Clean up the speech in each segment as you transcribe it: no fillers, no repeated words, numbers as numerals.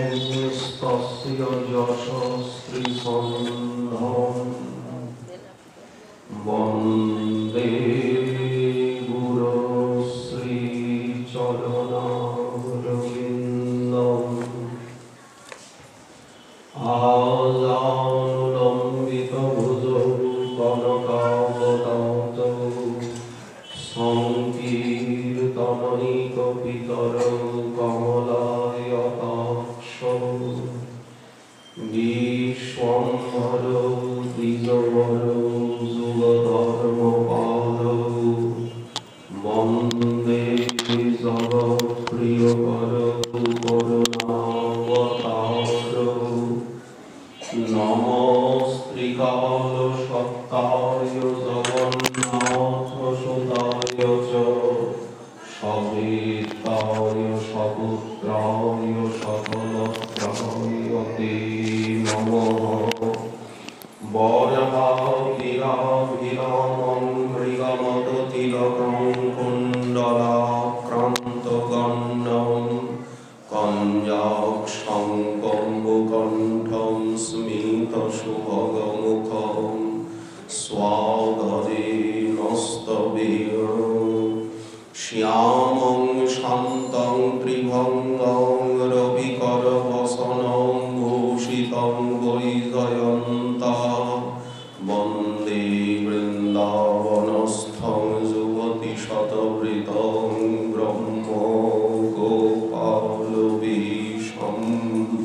स्तुमस्तस्य यशस्त्रिसन्धम् वन्दे गुरो श्रीचरणरविन्दम् आजानुलम्बितभुजौ कनकावदातौ संकीर्तनैकपितरौ कमलायताक्षौ विश्वम्भरौ द्विजवरौ जुगधर्मपालौ वन्दे जगत्प्रियकरौ करुणावतारौ नमस्त्रिकालसत्ताय जगन्नाथसुताय च सवेताय सपुत्राय सकलत्राय ते नमः वरहाभिराभिरामं मृगमदतिलकं कुण्डलाक्रान्तगण्डं कञ्जाक्षं कम्बुकण्ठं स्मितसुभगमुखं स्वागरेणस्तवेयं श्यामं शान्तं त्रिभङ्गं रविकरवसनं भूषितं वैजयन्तं वन्दे वृन्दावनस्थं युवतिशतवृतं ब्रह्मगोपालवेशम्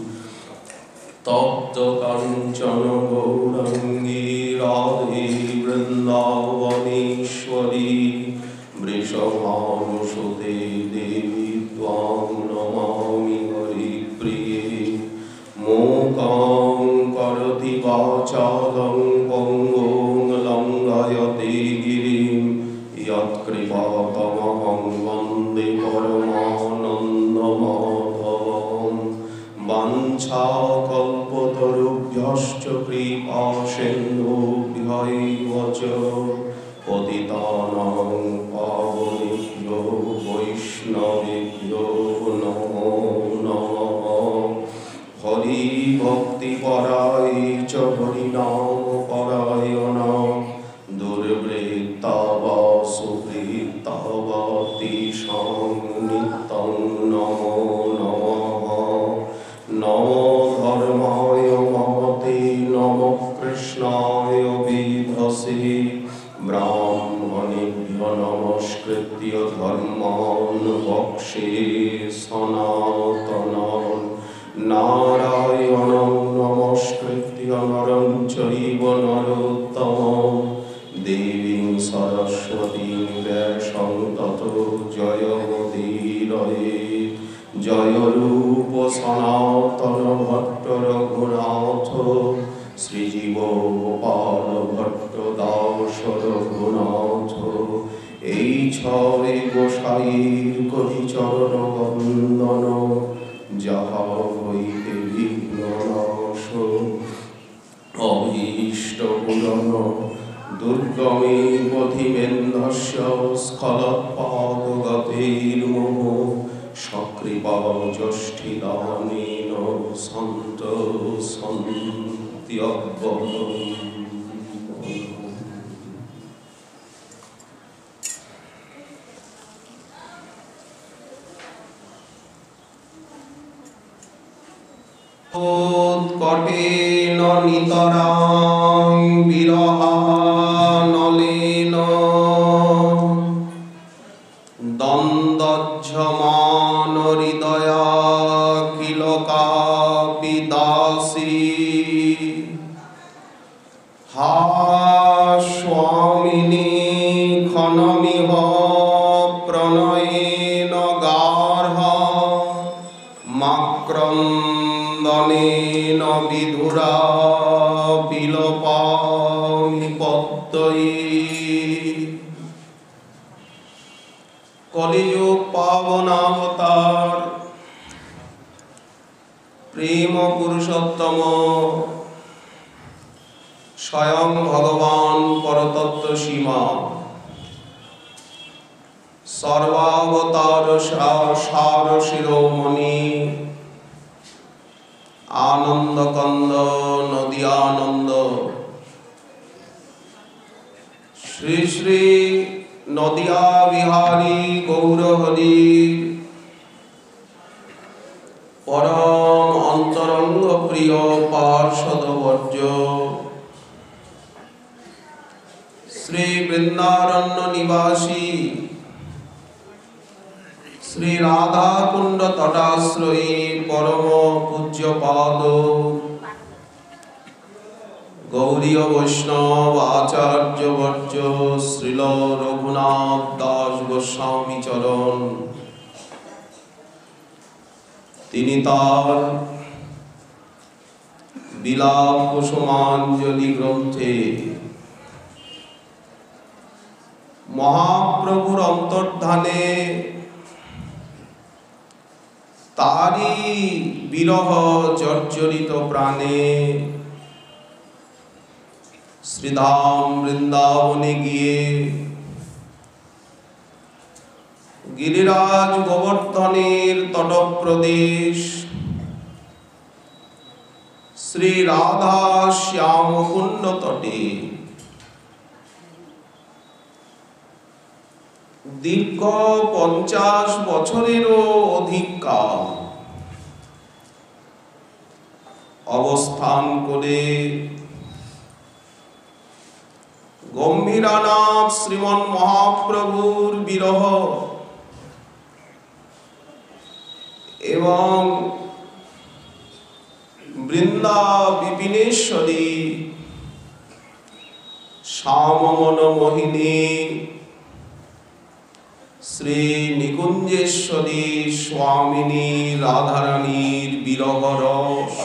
तप्तकाञ्चन गौराङ्गी राधे वृन्दावनेश्वरी वृषभानुसुते देवी त्वां नमामि हरिप्रिये मूकां करोति वाचालं पङ्गुं लङ्घयते गिरिं यत्कृपातमहं वन्दे परमानन्दमाधवम् वाञ्छाकल्पतरुभ्यश्च कृपासिन्धुभ्यैव च पतितानां पावनेभ्यो वैष्णवेभ्यो नमो नमः हरिभक्तिपराय च हरिनामपरायणा दुर्वृत्ता वा सुवृत्ता वा तेषां नित्यं नमो नमः नमो धर्माय महते नमो कृष्णाय विधसे ब्राह्मणेभ्यो नमस्कृत्य धर्मान् वक्षे सनातनान् नारायणं नमस्कृत्य नरं चैव नरोत्तमं देवीं सरस्वतीं व्यासं ततो जयमुदीरयेत् जय रूप सनातन भट्ट रघुनाथ श्रीजीव गोपाल भट्ट दास रघुनाथ এই ছয় গোসাইর করি চরণ বন্দন যাহা হইতে বিঘ্ন নাশ অভীষ্ট পূরণ দুর্গমে পথিমেন্ধস্য স্খলৎপাদগতির্মোহ সকৃপা জ্যেষ্ঠিদানেন সন্ত সন্ত্যব্যম উৎকটেন নিতরাং বিরহানলেন দ্বন্দ্বজ্জমান হৃদয়া কিল কাপি দাসী হা স্বামিনী ক্ষণমিহ প্রণয়েন গার্হ মাক্রন্দনেন বিধুরা বিলোপামি পদ্ময়ী কলিযুগ পাবনাবতার প্রেম পুরুষোত্তম স্বয়ং ভগবান পরতত্ত্ব সীমা সর্বাবতার সার শিরোমণি আনন্দ কন্দ নদিয়ানন্দ শ্রী শ্রী নদিয়া বিহারী গৌরহরি পরম অন্তরঙ্গ প্রিয় পার্ষদবর্য শ্রী বৃন্দারণ্য নিবাসী শ্রী রাধাকুণ্ড তটাশ্রয়ী পরম পূজ্যপাদ গৌরীয় বৈষ্ণব আচার্যবর্য শ্রীল রঘুনাথ দাস গোস্বামী চরণ তিনি তার বিলাপ কুসুমাঞ্জলি গ্রন্থে মহাপ্রভুর অন্তর্ধানে তারি বিরহ জর্জরিত প্রাণে শ্রীধাম বৃন্দাবনে গিয়ে গিরিরাজ গোবর্ধনের তটপ্রদেশ শ্রী রাধা শ্যামকুণ্ড তটে দীর্ঘ 50 বছরেরও অধিক কাল অবস্থান করে গম্ভীরানাথ শ্রীমন মহাপ্রভুর বিরহ এবং বৃন্দা বিপিনেশ্বরী শ্যামমন মোহিনী শ্রী নিকুঞ্জেশ্বরী স্বামিনী রাধারানীর বিরহ রস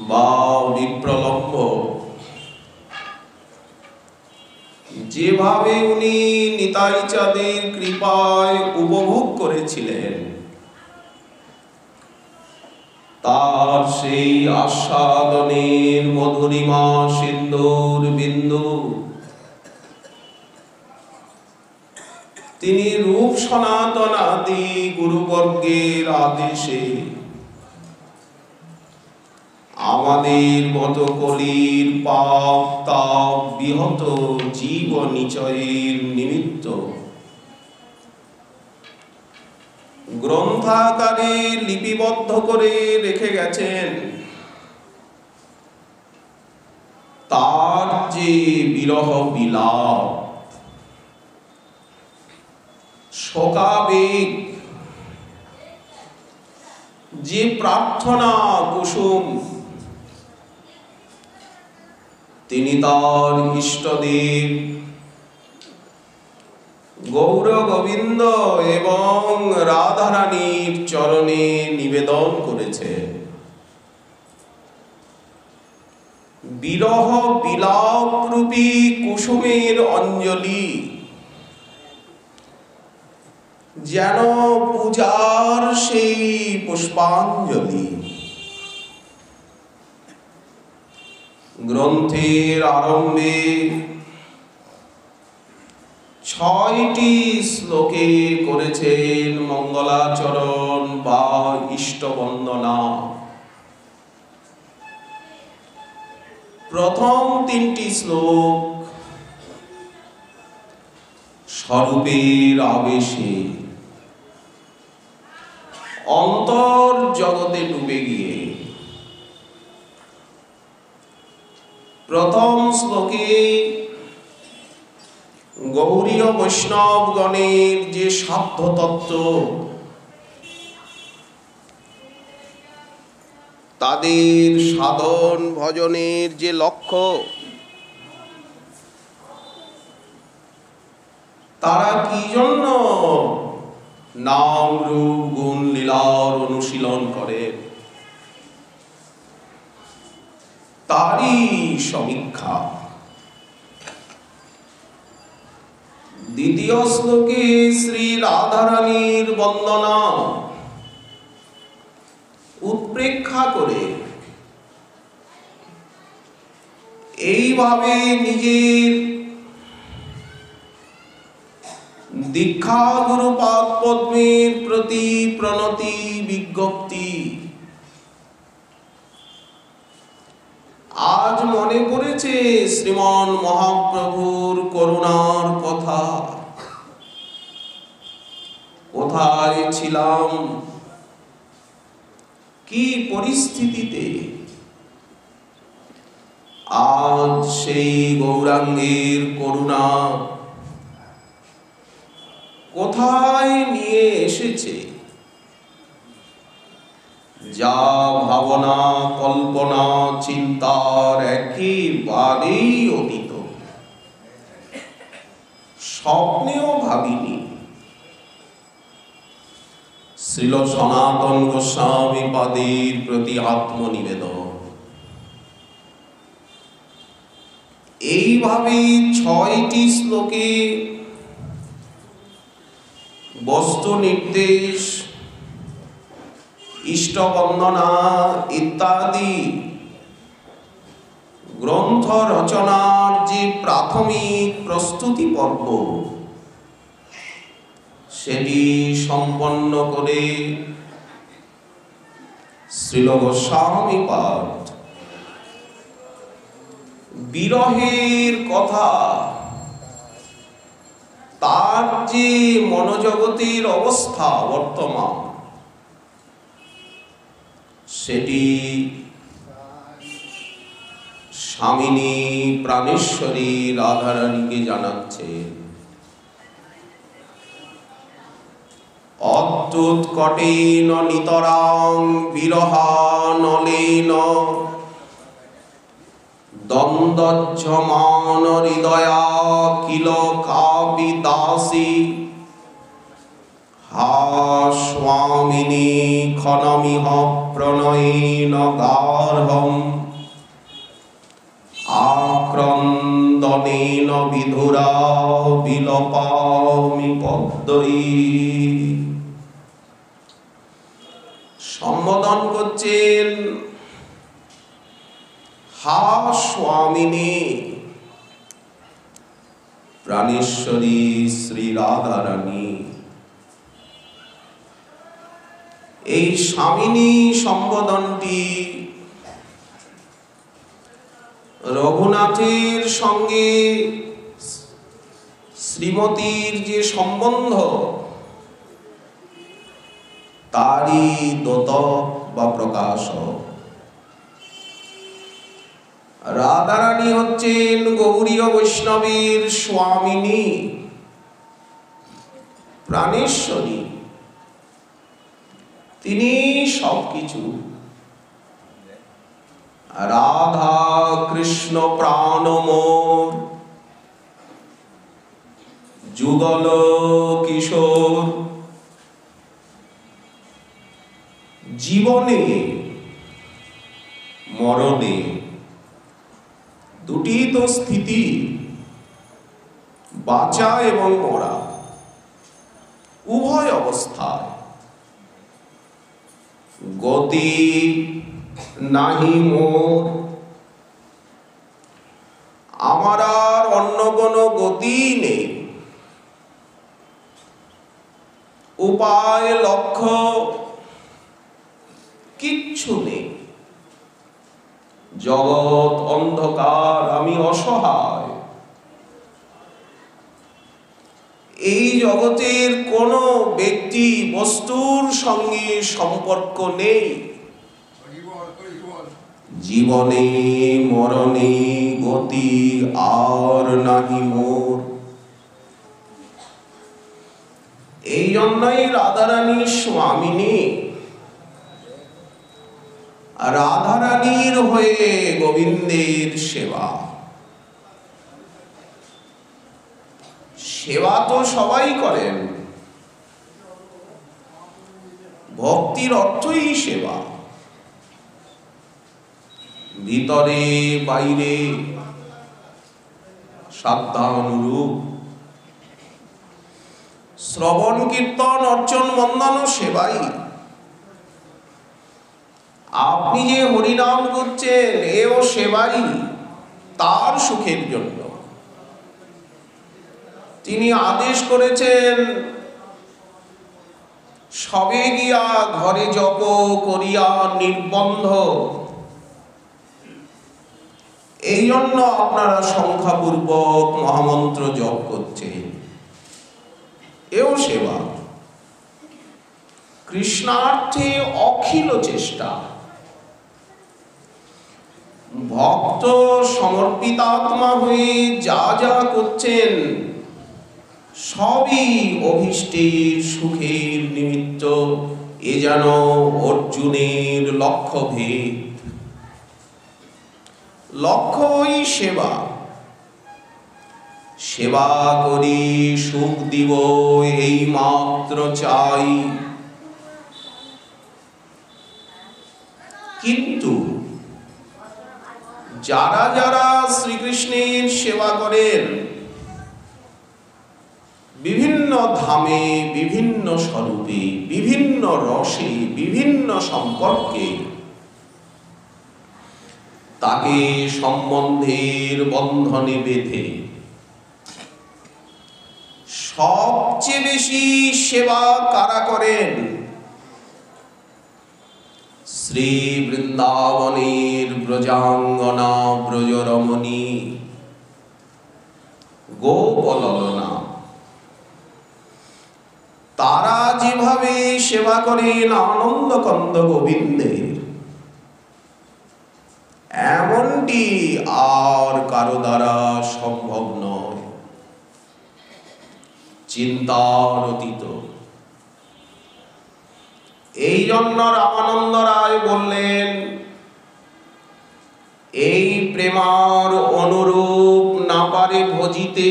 বা বিপ্রলম্ব যেভাবে উনি নিতাই চাঁদের কৃপায় উপভোগ করেছিলেন তার সেই আস্বাদনের মধুরিমা সিন্দুর বিন্দু তিনি রূপ সনাতন আদি গুরুবর্গের আদেশে আমাদের মতো কলির পাপ তাপ বিহত জীব নিচয়ের নিমিত্ত গ্রন্থাকারে লিপিবদ্ধ করে রেখে গেছেন তার যে বিরহ বিলাপ শোকাবেগ যে প্রার্থনা কুসুম তিনি তার ইষ্টদেব গৌর গোবিন্দ এবং রাধারানীর চরণে নিবেদন করেছেন। বিরহ বিলাপ রূপী কুসুমের অঞ্জলি যেন পূজার সেই পুষ্পাঞ্জলি। গ্রন্থের আরম্ভে 6টি শ্লোকে করেছেন মঙ্গলাচরণ বা ইষ্টবন্দনা। প্রথম 3টি শ্লোক স্বরূপের আবেশে অন্তর জগতে ডুবে গিয়ে প্রথম শ্লোকে গৌরীয় বৈষ্ণবগণের যে সাধ্য তত্ত্ব, তাদের সাধন ভজনের যে লক্ষ্য, তারা কি জন্য নাম রূপ গুণ লীলার অনুশীলন করে, তারই সমীক্ষা। দ্বিতীয় শ্লোকে শ্রী রাধারানীর বন্দনা উৎপ্রেক্ষা করে এইভাবে নিজের দীক্ষা গুরুপাদ পদ্মের প্রতি প্রণতি বিজ্ঞপ্তি। আজ মনে পড়েছে শ্রীমন মহাপ্রভুর করুণার কথা। কোথায় ছিলাম, কি পরিস্থিতিতে আজ সেই গৌরাঙ্গের করুণা কোথায় নিয়ে এসেছে। যা ভাবনা কল্পনা চিন্তার একেবারেই অতীত, স্বপ্নেও ভাবিনি। শ্রীল সনাতন গোস্বামী পাদের প্রতি আত্মনিবেদন। এইভাবে 6টি শ্লোকে বস্তু নির্দেশ, ইষ্টবন্দনা ইত্যাদি গ্রন্থ রচনার যে প্রাথমিক প্রস্তুতি পর্ব, সেটি সম্পন্ন করে শ্রীল গোস্বামী পাদ বিরহের কথা, তার যে মনোজগতের অবস্থা বর্তমান, সেটি স্বামিনী প্রাণেশ্বরী রাধারানীকে জানাচ্ছে। অত্যুৎকটেন নিতরাং বিরহানলেন দ্বন্দ্বজ্জমান হৃদয়া কিল কাপি দাসী হা স্বামিনী ক্ষণমিহ প্রণয়েন গার্হম আক্রন্দনেন বিধুরা বিলপামি পদ্মই। সম্বোধন করছেন, হা স্বামিনী প্রাণেশ্বরী শ্রী রাধারানী। এই স্বামিনী সম্বোধনটি রঘুনাথের সঙ্গে শ্রীমতীর যে সম্বন্ধ, তারই দ্যোতক বা প্রকাশ। রাধারানী হচ্ছেন গৌড়ীয় বৈষ্ণবের স্বামিনী প্রাণেশ্বরী। তিনি সবকিছু। রাধা কৃষ্ণ প্রাণ মোর, যুগল কিশোর। জীবনে মরণে দুটি তো স্থিতি, বাঁচা এবং মরা, উভয় অবস্থায়। গতি নাহি মোর, আমার আর অন্য কোনো গতি নেই। উপায় লক্ষ্য কিচ্ছু নেই। জগৎ অন্ধকার, আমি অসহায়। এই জগতের কোনো ব্যক্তি বস্তুর সঙ্গে সম্পর্ক নেই। জীবনে মরণে গতি আর নাহি মোর। এই জন্যই রাধারানী স্বামিনী। রাধারানীর হয়ে গোবিন্দের সেবা। সেবা তো সবাই করেন, ভক্তির অর্থই সেবা। ভিতরে বাইরে সাধ্যানুরূপ শ্রবণ কীর্তন অর্চন বন্দন সেবাই। আপনি যে হরিনাম করছেন, এও সেবাই, তার সুখের জন্য। তিনি আদেশ করেছেন, সবে গিয়া ঘরে জপ করিয়া নির্বন্ধ। এই জন্য আপনারা সংখ্যাপূর্বক মহামন্ত্র জপ করছেন, এও সেবা। কৃষ্ণার্থে অখিল চেষ্টা। ভক্ত সমর্পিতাত্মা হয়ে যা যা করছেন সবই অভীষ্টের সুখের নিমিত্ত। এ যেন অর্জুনের লক্ষ্যভেদ। লক্ষ্যই সেবা। সেবা করি সুখ দিব এই মাত্র চাই। কিন্তু যারা যারা শ্রীকৃষ্ণের সেবা করেন, বিভিন্ন ধামে, বিভিন্ন স্বরূপে, বিভিন্ন রসে, বিভিন্ন সম্পর্কে, তাকে সম্বন্ধের বন্ধনে বেঁধে সবচেয়ে বেশি সেবা কারা করেন? শ্রী বৃন্দাবনের ব্রজাঙ্গনা ব্রজরমণী গোপললনা। তারা যেভাবে সেবা করেন আনন্দকন্দ গোবিন্দের, এমনটি আর কারো দ্বারা সম্ভব নয়, চিন্তার অতীত। এই জন্য রামানন্দ রায় বললেন, এই প্রেমার অনুরূপ না পারে ভজিতে,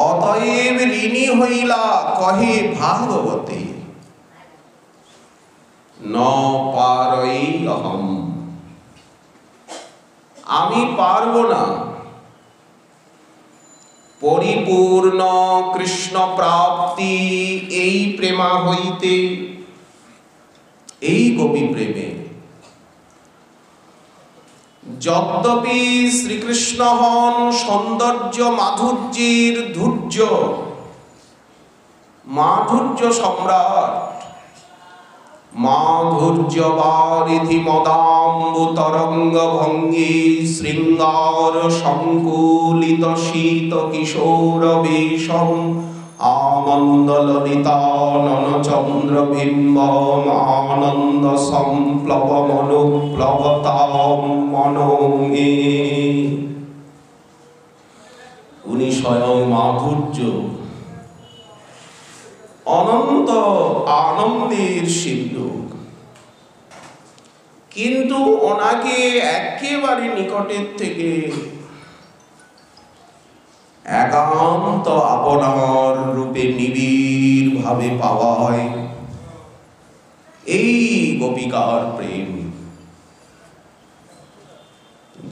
অতএব ঋণী হইলা কহে ভাগবতে, ন পারই অহম। আমি পারব না পরিপূর্ণ কৃষ্ণ প্রাপ্তি এই প্রেমা হইতে, এই গোপী প্রেমে। যদ্যপি শ্রীকৃষ্ণ হন সৌন্দর্য মাধুর্যের ধৈর্য, মাধুর্য সম্রাট, মাধুর্য বারিধি মদাম্বু তরঙ্গ ভঙ্গি শৃঙ্গার সংকুলিত শীত কিশোর বেশম আনন্দ ললিতানন চন্দ্র বিম্বম আনন্দ সম্প্লব মনুপ্লবতাম মনোমে। উনি স্বয়ং মাধুর্য, অনন্ত আনন্দের সিন্ধু। কিন্তু ওনাকে একেবারে নিকটের থেকে একান্ত আপনার রূপে নিবিড় ভাবে পাওয়ায় এই গোপিকার প্রেম।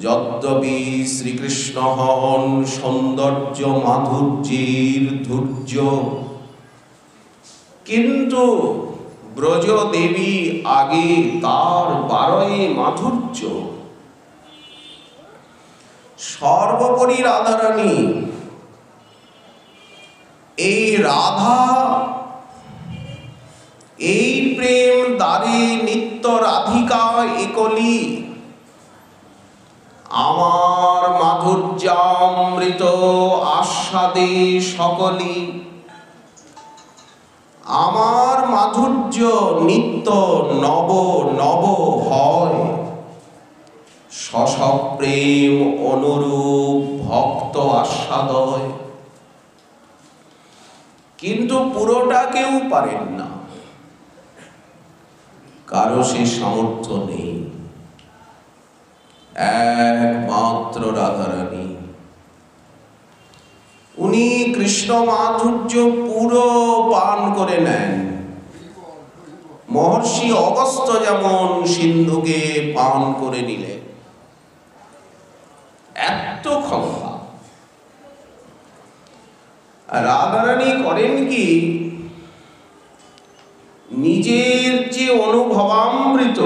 যদ্যপি শ্রীকৃষ্ণ হন সৌন্দর্য মাধুর্যের ধৈর্য, কিন্তু ব্রজ দেবী আগে তার বারোই মাধুর্য। সর্বোপরি রাধারানী, এই রাধা, এই প্রেম দ্বারে নিত্য রাধিকা একলি। আমার মাধুর্যামৃত আস্বাদে সকলি, আমার মাধুর্য নিত্য নব নব হয়। সসপ্রেম অনুরূপ ভক্ত আস্বাদয়। কিন্তু পুরোটা কেউ পারেন না, কারো সে সামর্থ্য নেই। একমাত্র রাধারানী, উনি কৃষ্ণ মাধুর্য পুরো পান করে নেন। মহর্ষি অগস্ত্য যেমন সিন্ধুকে পান করে নিলেন, এত ক্ষমতা। রাধারানী করেন কি, নিজের যে অনুভবামৃত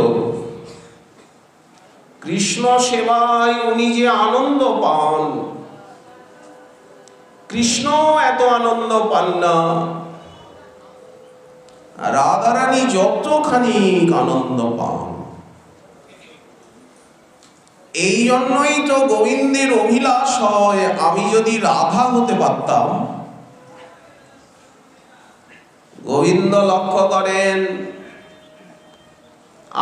কৃষ্ণ সেবায় উনি যে আনন্দ পান, কৃষ্ণ এত আনন্দ পান না, রাধারানী যতখানি আনন্দ পান। এই জন্যই তো গোবিন্দের অভিলাষ হয়, আমি যদি রাধা হতে পারতাম। গোবিন্দ লক্ষ্য করেন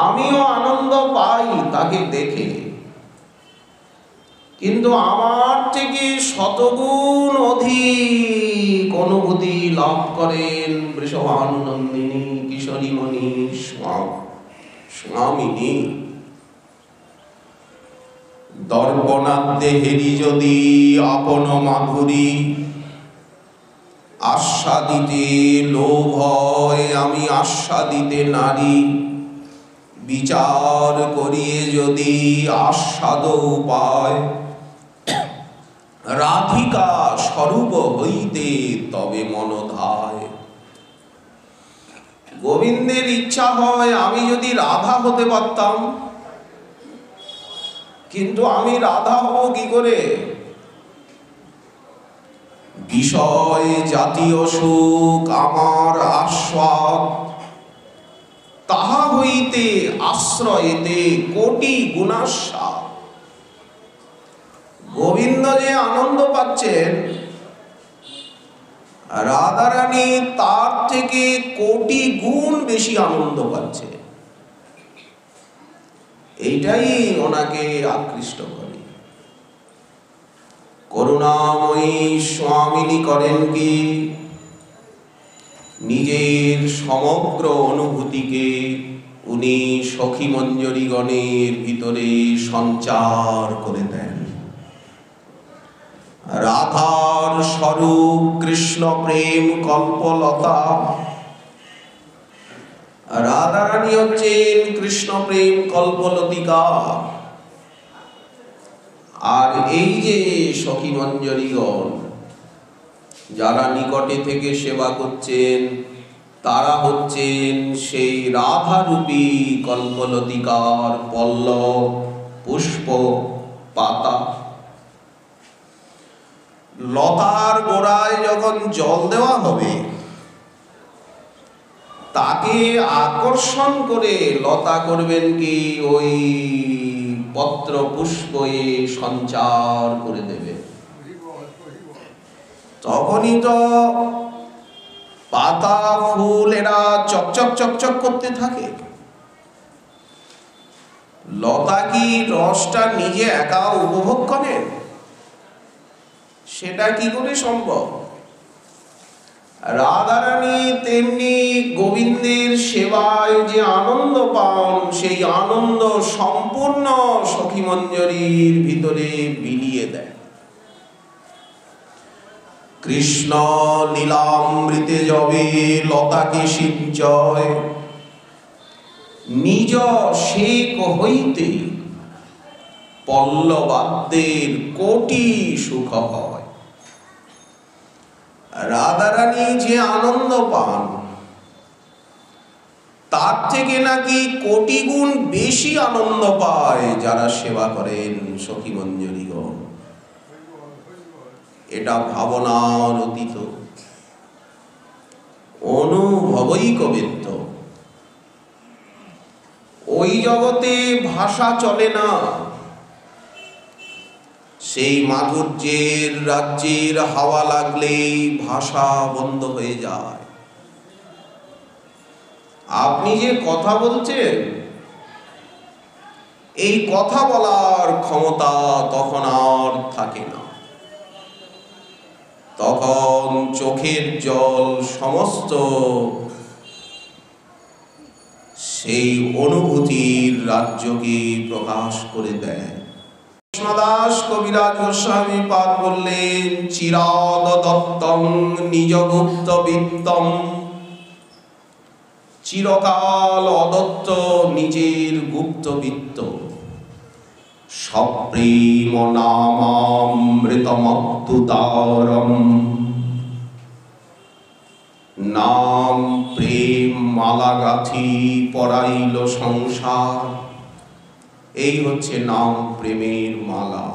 আমিও আনন্দ পাই তাকে দেখে, কিন্তু আমার থেকে শতগুণ অধিক অনুভূতি লাভ করেন বৃষভানুনন্দিনী কিশোরীমণি স্বামিনী। দর্পণাদ্যে হেরি যদি আপন মাধুরী, আস্বাদিতে লোভ হয় আমি আস্বাদিতে নারী। বিচার করিয়ে যদি আস্বাদ উপায়, রাধিকা স্বরূপ হইতে তবে মনোধায়। গোবিন্দের ইচ্ছা হয় আমি যদি রাধা হতে পারতাম, কিন্তু আমি রাধা হব কি করে? বিষয় জাতীয় সুখ আমার আস্বাদ, তাহা হইতে আশ্রয়েতে কোটি গুণাস্বাদ। গোবিন্দ যে আনন্দ পাচ্ছেন, রাধারানী তার থেকে কোটি গুণ বেশি আনন্দ পাচ্ছে। এইটাই ওনাকে আকৃষ্ট করে। করুণাময়ী স্বামিনী করেন কি, নিজের সমগ্র অনুভূতিকে উনি সখী মঞ্জরীগণের ভিতরে সঞ্চার করে দেন। রাধার স্বরূপ কৃষ্ণ প্রেম কল্পলতা, রাধারানী হচ্ছেন কৃষ্ণ প্রেম কল্পলতিকা। আর এই যে সখী মঞ্জরীগণ যারা নিকটে থেকে সেবা করছেন, তারা হচ্ছেন সেই রাধারূপী কল্পলতিকার পল্লব পুষ্প পাতা। লতার গোড়ায় যখন জল দেওয়া হবে, তাকে আকর্ষণ করে লতা করবেন কি ওই পত্র পুষ্প সঞ্চার করে দেবে। তখনই তো পাতা ফুল এরা চকচক চকচক করতে থাকে। লতা কি রসটা নিজে একা উপভোগ করেন? সেটা কি করে সম্ভব? রাধারানী তেমনি গোবিন্দের সেবায় যে আনন্দ পান, সেই আনন্দ সম্পূর্ণ সখী মঞ্জরীর ভিতরে বিলিয়ে দেয়। কৃষ্ণ লীলামৃতে যবে লতাকে সিঞ্চয়, নিজ শেক হইতে পল্লবাদ্যের কোটি সুখ হয়। রাধারানী যে আনন্দ পান, তার থেকে নাকি কোটি গুণ বেশি আনন্দ পায় যারা সেবা করেন সখী মঞ্জরীগণ। এটা ভাবনার অতীত, অনুভবই কবিত্ব। ওই জগতে ভাষা চলে না। সেই মাধুর্যের রাজ্যের হাওয়া লাগলেই ভাষা বন্ধ হয়ে যায়। আপনি যে কথা বলছেন, এই কথা বলার ক্ষমতা তখন আর থাকে না। তখন চোখের জল সমস্ত সেই অনুভূতির রাজ্যকে প্রকাশ করে দেয়। কৃষ্ণদাস কবিরাজ গোস্বামী পাদ বললেন, চিরাদ দত্তং নিজগুপ্ত বিত্তম, চিরকাল অদত্ত নিজের গুপ্ত বিত্ত, সপ্রেম নামামৃতমদ্ভুতারম, নাম প্রেম মালা গাথি পরাইল সংসার। এই হচ্ছে নাম প্রেমের মালা।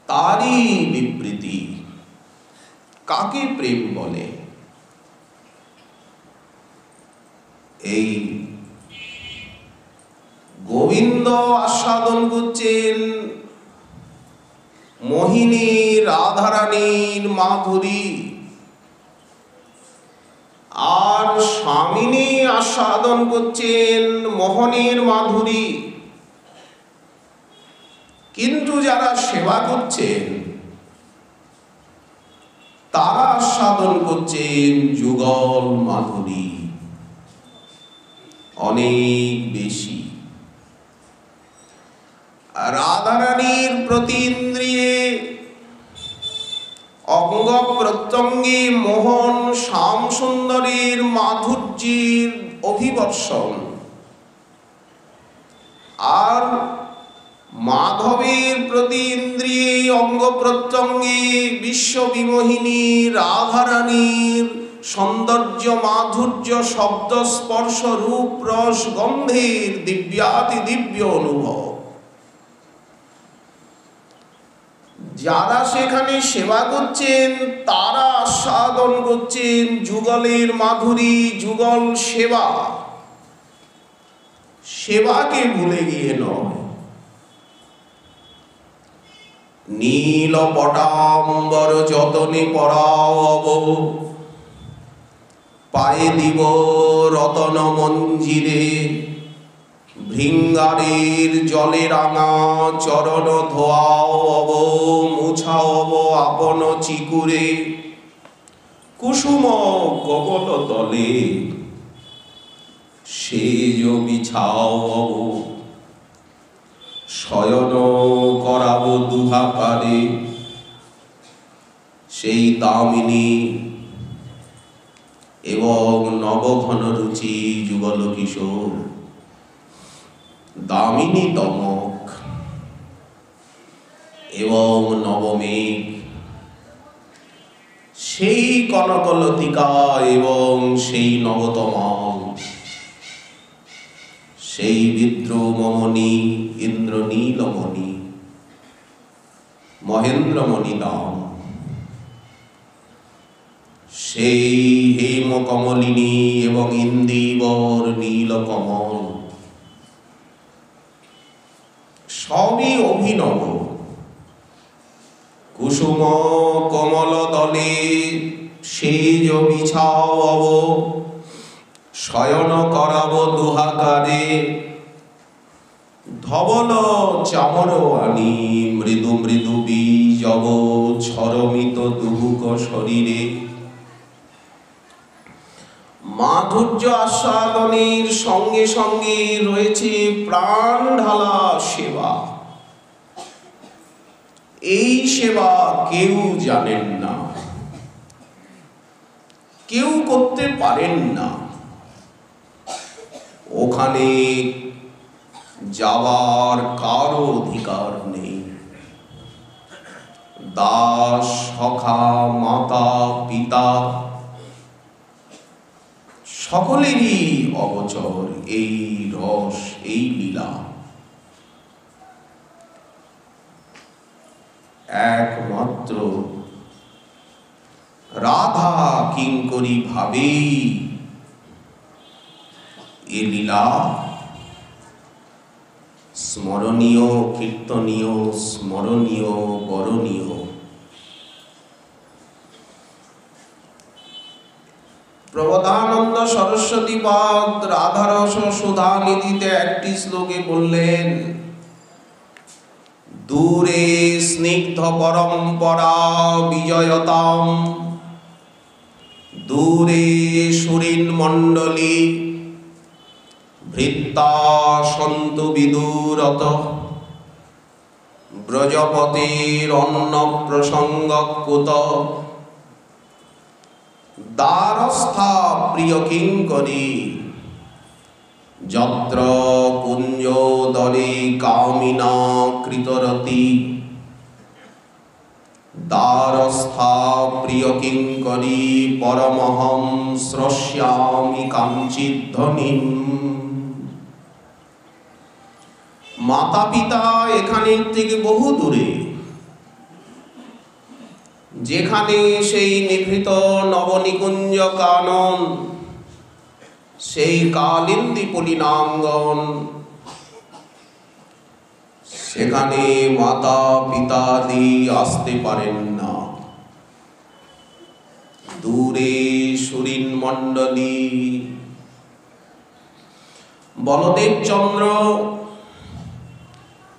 তারই বিবৃতি। কাকে প্রেম বলে? এই গোবিন্দ আস্বাদন করছেন মোহিনী রাধারানীর মাধুরী, আর স্বামিনী আস্বাদন করছেন মোহনের মাধুরী। কিন্তু যারা সেবা করছেন তারা আস্বাদন করছেন যুগল মাধুরী, অনেক বেশি। রাধারানীর প্রতি ইন্দ্রিয়ে অঙ্গ প্রত্যঙ্গে মোহন শ্যাম সুন্দরীর মাধুর্যের অভিবর্ষণ, আর মাধবের প্রতি ইন্দ্রিয়ে অঙ্গ প্রত্যঙ্গে বিশ্ববিমোহিনী রাধারানীর সৌন্দর্য মাধুর্য শব্দ স্পর্শ রূপ রস গন্ধের দিব্যাতি দিব্য অনুভব। যারা সেখানে সেবা করছেন তারা আস্বাদন করছেন যুগলের মাধুরী, যুগল সেবা। সেবাকে ভুলে গিয়ে নয়। নীল পটাম্বর যতনে পরাব, পায়ে দিব রতন মঞ্জিরে, ভৃঙ্গারের জলে রাঙা চরণ ধোয়াব, মুছাব আপন চিকুরে, কুসুম কবল তলে সেজ বিছাব, শয়ন করাব দুহাকারে, সেই দামিনী এবং নবঘন রুচি যুগল কিশোর, দামিনী তমক এবং নবমেঘ, সেই কনকলতিকা এবং সেই নবতমাল, সেই বিদ্রোমণি ইন্দ্রনীলমণি, মহেন্দ্রমণি দাম, সেই হেম কমলিনী এবং ইন্দিবর নীলকমল, সবই অভিনব। কুসুম কমল দলে সেজ বিছাব, শয়ন করাব দুহাকারে, ধবল চামর আনি মৃদু মৃদু বীজব, ছরমিত দুহুক শরীরে। মাধুর্য আস্বাদনের সঙ্গে সঙ্গে রয়েছে প্রাণ ঢালা সেবা। এই সেবা কেউ জানেন না, কেউ করতে পারেন না। ওখানে যাওয়ার কারো অধিকার নেই। দাস সখা মাতা পিতা সকলেরই অগোচর এই রস, এই লীলা। একমাত্র রাধা কিঙ্করী ভাবেই এ লীলা স্মরণীয়, কীর্তনীয়, স্মরণীয়, বরণীয়। প্রবোধানন্দ সরস্বতী পাদ রাধারস সুধা নিধিতে একটি শ্লোকে বললেন, দূরে স্নিগ্ধ পরম্পরা বিজয়তাম, দূরে সুরিন মণ্ডলী ভৃত্তা সন্তু বিদুরত, ব্রজপতির অন্ন প্রসঙ্গ কুত, দ্বারস্থা প্রিয় কিঙ্করী যত্র কুঞ্জোদরে কামিনা কৃতরতি, দ্বারস্থা প্রিয় কিঙ্করী পরমহং শ্রস্যামি কাঞ্চিধ্বনিম। মাতা পিতা এখানের থেকে বহু দূরে, যেখানে সেই নিভৃত নবনিকুঞ্জ কানন, সেই কালিন্দী পলিনাঙ্গন, সেখানে মাতা পিতাদি আসতে পারেন না। দূরে সুরিন মণ্ডলী, বলদেব চন্দ্র,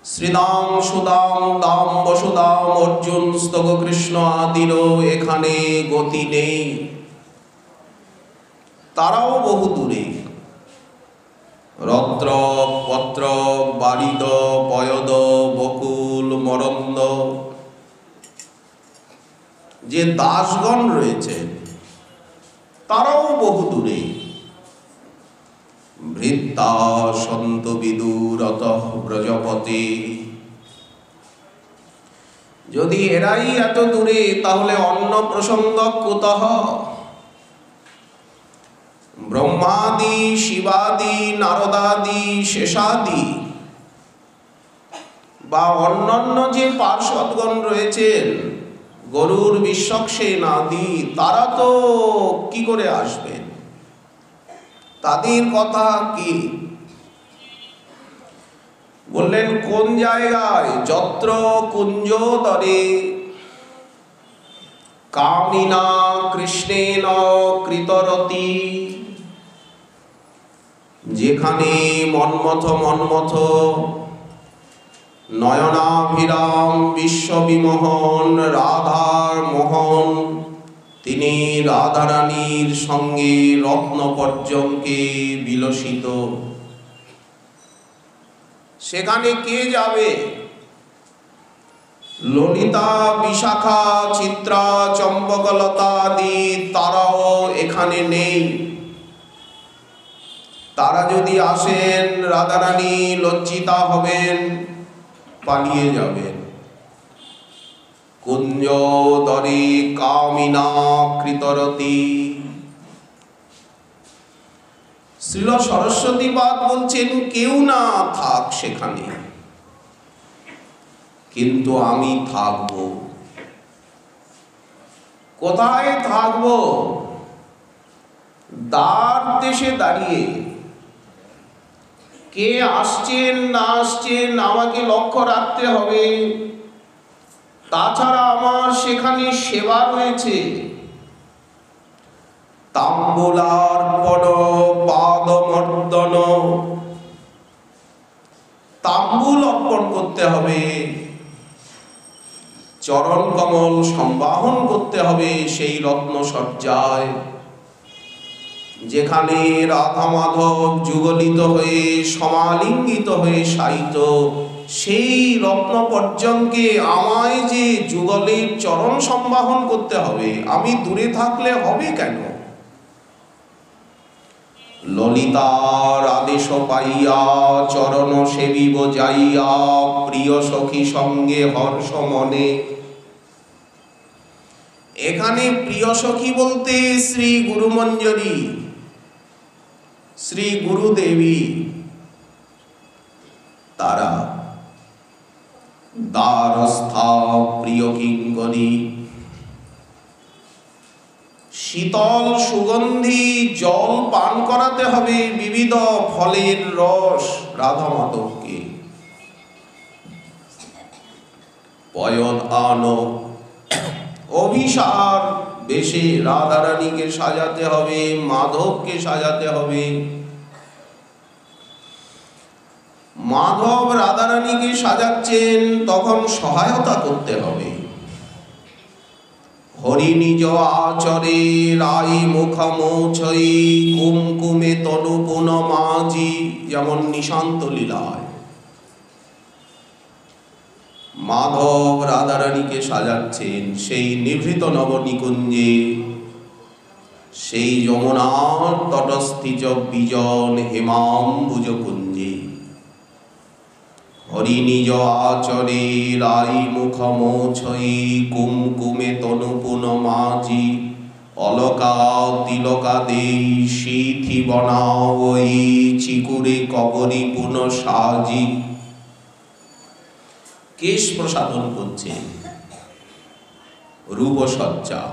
শ্রীদাম সুদাম দাম বসুদাম অর্জুন স্তব কৃষ্ণ আদিরও এখানে গতি নেই, তারাও বহু দূরে। রত্র পত্র বারিদ পয়দ বকুল মরন্দ যে দাসগণ রয়েছে তারাও বহু দূরে। ভৃত্তা সন্ত বিদুরত ব্রজপতি, যদি এরাই এত দূরে তাহলে অন্য প্রসঙ্গ কুতঃ? ব্রহ্মাদি শিবাদি নারদাদি শেষাদি বা অন্যান্য যে পার্শ্বদগণ রয়েছেন, গরুর বিশ্বক্সেন আদি, তারা তো কি করে আসবেন? তাদের কথা কি বললেন? কোন জায়গায়? যত্র কুঞ্জোদরে কামিনা কৃষ্ণেন কৃতরতি, যেখানে মন্মথ নয়নাভিরাম বিশ্ববিমোহন রাধার মোহন, তিনি রাধারানীর সঙ্গে রত্ন পর্যঙ্কে বিলসিত। সেখানে কে যাবে? ললিতা বিশাখা চিত্রা চম্পকলতা আদি তারাও এখানে নেই। তারা যদি আসেন, রাধারানী লজ্জিতা হবেন, পালিয়ে যাবেন। কুঞ্জোদরে কামিনা কৃতরতি। শ্রীল সরস্বতীপাদ বলছেন কেউ না থাক সেখানে, কিন্তু আমি থাকব। কোথায় থাকব? দ্বার দেশে দাঁড়িয়ে। কে আসছেন না আসছেন আমাকে লক্ষ্য রাখতে হবে। তাছাড়া আমার সেখানে সেবা রয়েছে। তাম্বুলার্পণ পাদমর্দন, তাম্বুল অর্পণ করতে হবে, চরণ কমল সম্বাহন করতে হবে সেই রত্ন সজ্জায়, যেখানে রাধা মাধব যুগলিত হয়ে সমালিঙ্গিত হয়ে শায়িত। সেই রত্ন পর্যঙ্কে আমায় যে যুগলের চরণ সম্বাহন করতে হবে, আমি দূরে থাকলে হবে কেন? ললিতার আদেশ পাইয়া চরণ সেবিব যাইয়া, প্রিয় সখী সঙ্গে হর্ষ মনে। এখানে প্রিয় সখী বলতে শ্রী গুরুমঞ্জরী, শ্রী গুরুদেবী, তারা দ্বারস্থা প্রিয় কিঙ্করী। শীতল সুগন্ধি জল পান করাতে হবে, বিবিধ ফলের রস রাধা মাধবকে। পয়দ আনো, অভিসার বেশে রাধারানীকে সাজাতে হবে, মাধবকে সাজাতে হবে। মাধব রাধারানীকে সাজাচ্ছেন, তখন সহায়তা করতে হবে। হরি নিজ আচরে রাই মুখমোছই, কুমকুমে তনুপুন মাঝি, যেমন নিশান্ত লীলায় মাধব রাধারানীকে সাজাচ্ছেন সেই নিভৃত নবনিকুঞ্জে, সেই যমুনার তটস্থিত বিজন হেমাম্বুজ কুঞ্জে। হরি নিজ আচরে রাই মুখমোছই, কুমকুমে তনুপুন মাঝি, অলকা তিলকা দেই সিথি বনাওই, চিকুরে কবরী পুন সাজি। কেশ প্রসাদন করছে। রূপসজ্জা।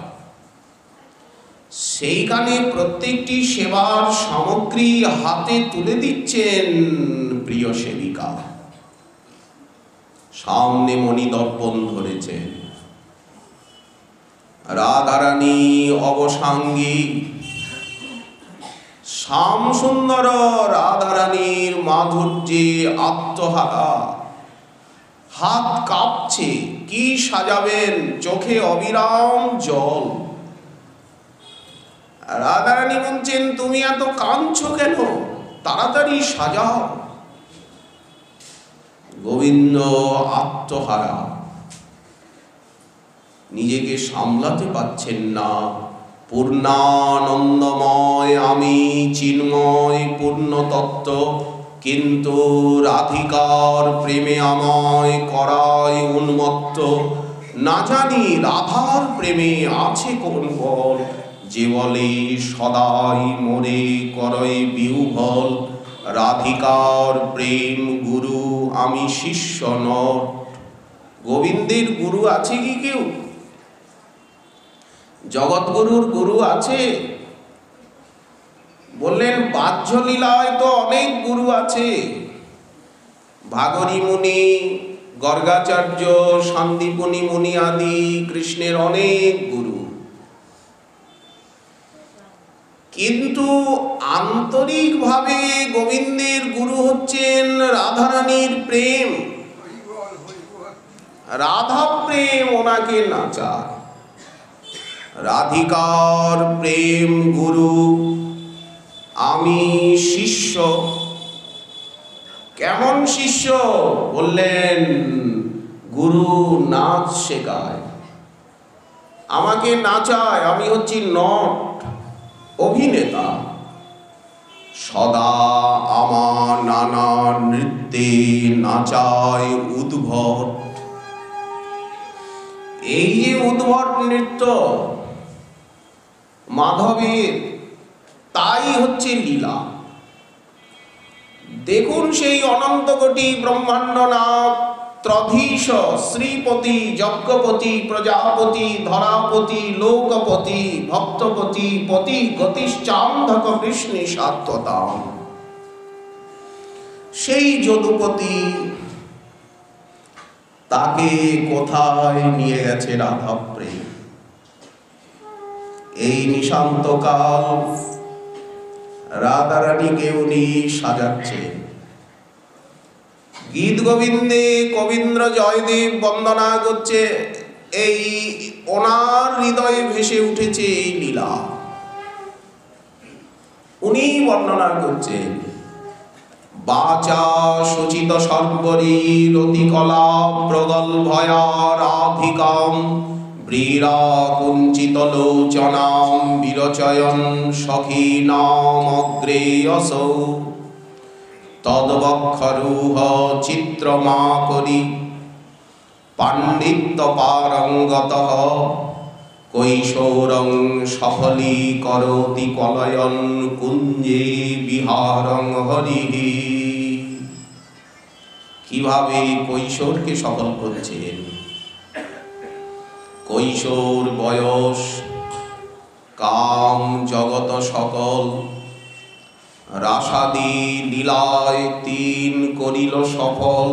সেইখানে প্রত্যেকটি সেবার সামগ্রী হাতে তুলে দিচ্ছেন প্রিয় সেবিকা। সামনে মণিদর্পণ ধরেছেন। রাধারানী অবসাঙ্গী, শ্যাম সুন্দর রাধারানীর মাধুর্যে আত্মহারা, হাত কাঁপছে। কি সাজাবেন, চোখে অবিরাম জল। রাধারানী বলছেন, তুমি এত কাঁদছো কেন, তাড়াতাড়ি সাজাও। গোবিন্দ আত্মহারা, নিজেকে সামলাতে পারছেন না। পূর্ণানন্দময় আমি, চিন্ময় পূর্ণ তত্ত্ব, কিন্তু রাধিকার প্রেমে আমায় করায় উন্মত্ত। না জানি রাধার প্রেমে আছে কোন বল, যে বলে সদাই মোরে করয় বিহ্বল। রাধিকার প্রেম গুরু, আমি শিষ্য নট। গোবিন্দের গুরু আছে কি কেউ? জগৎগুরুর গুরু আছে? বললেন বাহ্যলীলায় তো অনেক গুরু আছে। ভাগরী মুনি, গর্গাচার্য, শান্তিপুনি মুনি আদি কৃষ্ণের অনেক গুরু। কিন্তু আন্তরিকভাবে গোবিন্দের গুরু হচ্ছেন রাধারানীর প্রেম। রাধা প্রেম ওনাকে নাচায়। রাধিকার প্রেম গুরু, আমি শিষ্য। কেমন শিষ্য? বললেন গুরু নাচ শেখায়, আমাকে নাচায়। আমি হচ্ছি নট, অভিনেতা। সদা আমার নানা নৃত্যে নাচায় উদ্ভট। এই যে উদ্ভট নৃত্য মাধবের, তাই হচ্ছে লীলা। দেখুন সেই অনন্ত কোটি ব্রহ্মাণ্ড নাথ, ত্রধীশ, শ্রীপতি, যজ্ঞপতি, প্রজাপতি, ধরাপতি, লোকপতি, ভক্তপতি, পতি গতিশ্চান্ধক কৃষ্ণে সাত্বতাম। সেই যদুপতি, তাকে কোথায় নিয়ে গেছে রাধা প্রেম। এই নিশান্তকাল রাধারানীকে উনি সাজাচ্ছেন। গীত গোবিন্দে কবীন্দ্র জয়দেব বন্দনা করছে। এই ওনার হৃদয়ে ভেসে উঠেছে এই লীলা, উনি বর্ণনা করছেন। বাচা সচিত সর্বরী রতিকলা প্রগল্ভয়া রাধিকাম, ব্রীরা কুঞ্চিত লোচনাম বিরচয়ন সখীনাম অগ্রে অসৌ। তদ্বক্ষরুহ চিত্রমা করি পাণ্ডিত্য পারঙ্গতঃ, কৈশোরং সফলী করতি কলয়ন কুঞ্জে বিহারং হরিঃ। কিভাবে কৈশোরকে সফল করছেন? কৈশোর বয়স, কাম জগত সকল, রাসাদি লীলায় তিন করিল সফল।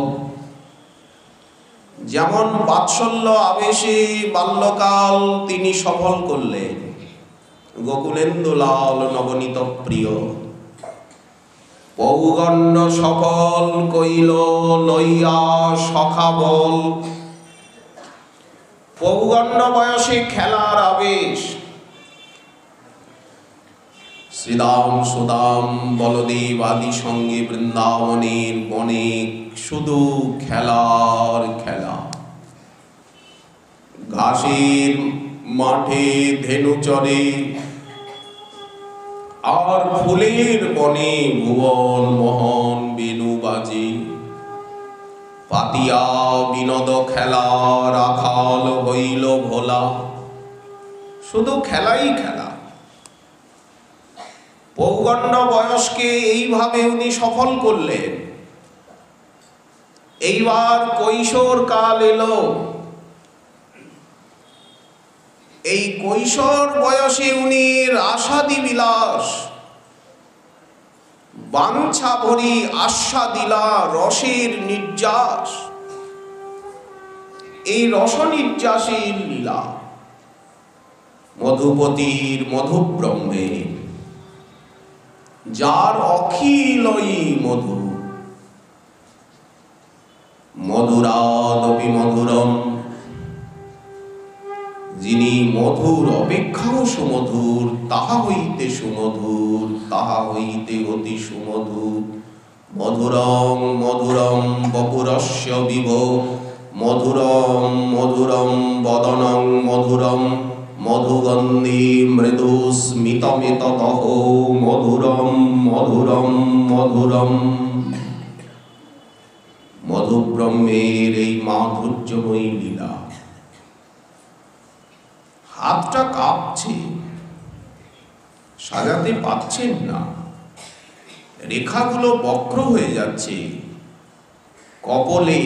যেমন বাৎসল্য আবেশে বাল্যকাল তিনি সফল করলেন, গোকুলেন্দু লাল নবনীত প্রিয়। পৌগণ্ড সফল কইল লইয়া সখা বল। পৌগণ্ড বয়সে খেলার আবেশ। শ্রীদাম সুদাম বলদেব আদি সঙ্গে বৃন্দাবনের বনে শুধু খেলার খেলা। ঘাসের মাঠে ধেনু চরে, আর ফুলের বনে ভুবন মোহন বেনু বাজে। পাতিয়া বিনোদ খেলা, রাখাল হইল ভোলা। শুধু খেলাই খেলা। পৌগণ্ড বয়সকে এইভাবে উনি সফল করলেন। এইবার কৈশোর কাল এলো। এই কৈশোর বয়সে উনি রাসাদি বিলাস বাঞ্ছা ভরি আস্বাদিলা রসের নির্যাস, এই রস নির্যাসের লীলা মধুপতির মধুব্রহ্মে, যার অখিলই মধু, মধুরাদপি মধুরম, যিনি মধুর অপেক্ষাও সুমধুর, তাহা হইতে সুমধুর, তাহা হইতে অতি সুমধুর। মধুরং মধুরম বপুরস্য বিভ, মধুরম মধুরম বদনং মধুরম, মধুগন্ধি মৃদু স্মিতমিততহ, মধুরম মধুরম মধুরম। মধুব্রহ্মের এই মাধুর্যময়ী লীলা। হাতটা কাঁপছে, সাজাতে পারছেন না, রেখাগুলো বক্র হয়ে যাচ্ছে কপলে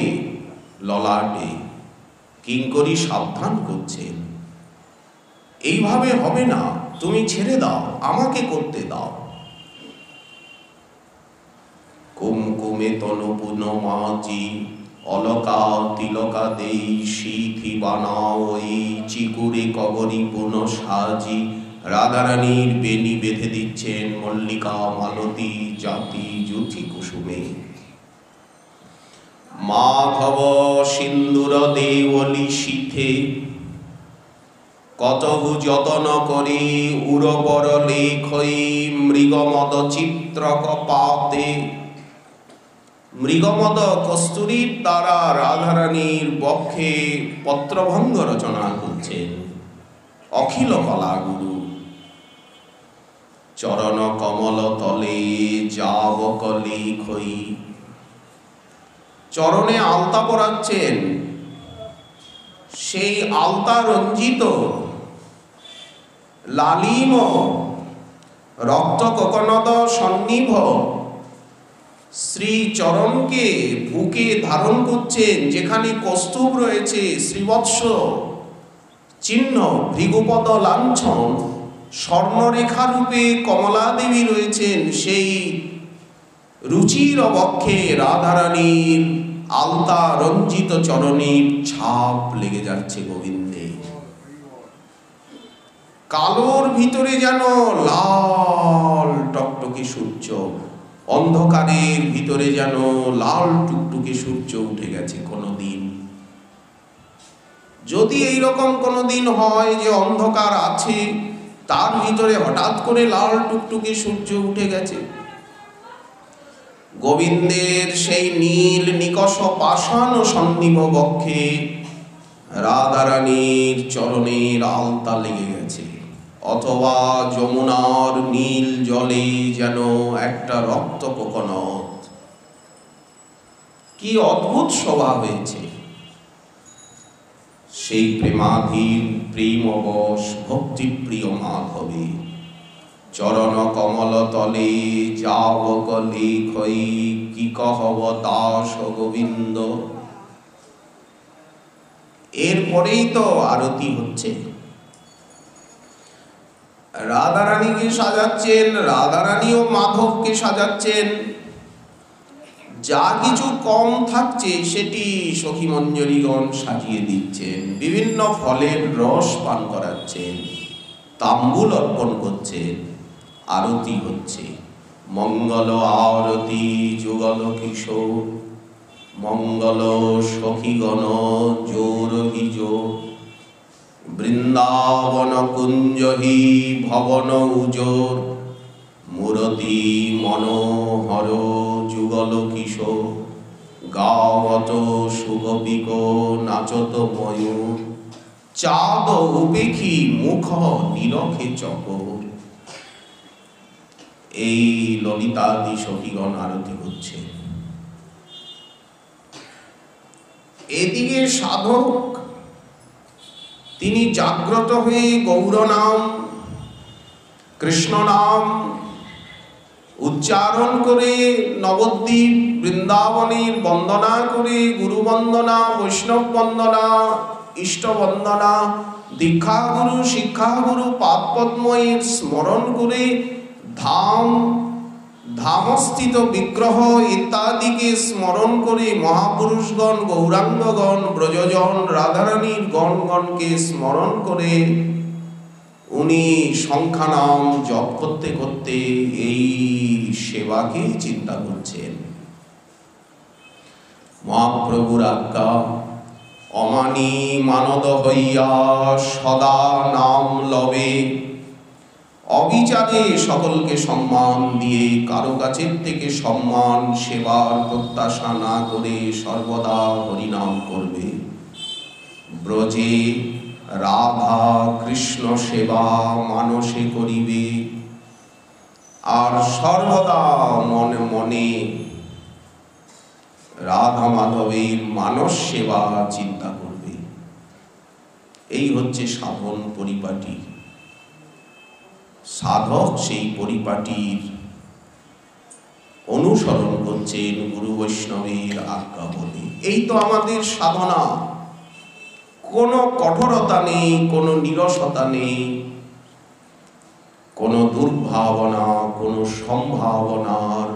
ললাটে। কিঙ্করী সাবধান করছেন, এইভাবে হবে না, তুমি ছেড়ে দাও, আমাকে করতে দাও। কুমকুমে তনুপুন মাজি, অলকা তিলকা দেই শিথি বানাও, এই চিকুরে কবরী পুন সাজি। রাধারানীর বেনি বেঁধে দিচ্ছেন মল্লিকা মালতী জাতি যুথি কুসুমে। মাধব সিন্দুর দেওলি শীথে, কতহু যতন করে উরবর লেখই, মৃগমদ চিত্রক পাতে। মৃগমদ কস্তুরীর দ্বারা রাধারানীর বক্ষে পত্রভঙ্গ রচনা করছেন অখিল কলাগুরু। চরণ কমল তলে যাবক লেখই, চরণে আলতা পরাচ্ছেন, সেই আলতা রঞ্জিত লালিম রক্ত কোকনদ সন্নিভ শ্রী চরণকে বুকে ধারণ করছেন, যেখানে কৌস্তুভ রয়েছে, শ্রীবৎস চিহ্ন, ভৃগুপদ লাঞ্ছন, স্বর্ণরেখা রূপে কমলা দেবী রয়েছেন। সেই রুচির বক্ষে রাধারানীর আলতা রঞ্জিত চরণের ছাপ লেগে যাচ্ছে গোবিন্দে। কালোর ভিতরে যেন লাল টকটকে সূর্য, অন্ধকারের ভিতরে যেন লাল টুকটুকে সূর্য উঠে গেছে। কোনদিন যদি এইরকম কোনদিন হয় যে অন্ধকার আছে, তার ভিতরে হঠাৎ করে লাল টুকটুকে সূর্য উঠে গেছে, গোবিন্দের সেই নীল নিকষ পাষাণ সন্নিভ বক্ষে রাধারানীর চরণের আলতা লেগে গেছে। অথবা যমুনার নীল জলে যেন একটা রক্ত কোকনদ। কি অদ্ভুত শোভা হয়েছে! সেই প্রেমাধীন প্রেমবশ ভক্তিপ্রিয় মাধবী চরণ কমল তলে যাবক লেখই, কি কহব দাস গোবিন্দ। এরপরেই তো আরতি হচ্ছে, রাধারানীকে সাজাচ্ছেন, রাধারানী ও মাধবকে সাজাচ্ছেন। যা কিছু কম থাকছে সেটি সখী মঞ্জরীগণ সাজিয়ে দিচ্ছেন, বিভিন্ন ফলের রস পান করাচ্ছেন, তাম্বুল অর্পণ করছেন, আরতি হচ্ছে। মঙ্গল আরতি যুগল কিশোর, মঙ্গল সখীগণ জোর হিজোর। বৃন্দাবন কুঞ্জহি ভবন উজোর, মূরতি মনোহর যুগল কিশোর। গাওয়ত শুভবিক নাচত ময়ূর, চাঁদ উপেক্ষী মুখ নীরখে চকর। এই ললিতাদি সখীগণ আরতি হচ্ছে। এদিকে সাধক তিনি জাগ্রত হয়ে গৌর নাম কৃষ্ণ নাম উচ্চারণ করে নবদ্বীপ বৃন্দাবনের বন্দনা করে, গুরু বন্দনা বৈষ্ণব বন্দনা ইষ্টবন্দনা, দীক্ষাগুরু শিক্ষাগুরু পাদপদ্ময়ের স্মরণ করে ধামস্থিত বিগ্রহ ইত্যাদিকে স্মরণ করে মহাপুরুষগণ, গৌরাঙ্গগণ, ব্রজজন, রাধারানীর গণগণকে স্মরণ করে উনি সংখ্যা নাম জপ করতে করতে এই সেবাকে চিন্তা করছেন। মহাপ্রভুর আজ্ঞা, অমানি মানদ হইয়া সদা নাম লবে, অবিচারে সকলকে সম্মান দিয়ে কারো কাছের থেকে সম্মান সেবার প্রত্যাশা না করে সর্বদা হরিনাম করবে। ব্রজে রাধা কৃষ্ণ সেবা মানসে করিবে, আর সর্বদা মনে মনে রাধা মাধবের মানস সেবা চিন্তা করবে। এই হচ্ছে সাধন পরিপাটি। সাধক সেই পরিপাটির অনুসরণ করছেন গুরু বৈষ্ণবের আজ্ঞা বলে। এই তো আমাদের সাধনা। কোনো কঠোরতা নেই, কোনো নিরসতা নেই, কোনো দুর্ভাবনা, কোনো সম্ভাবনার,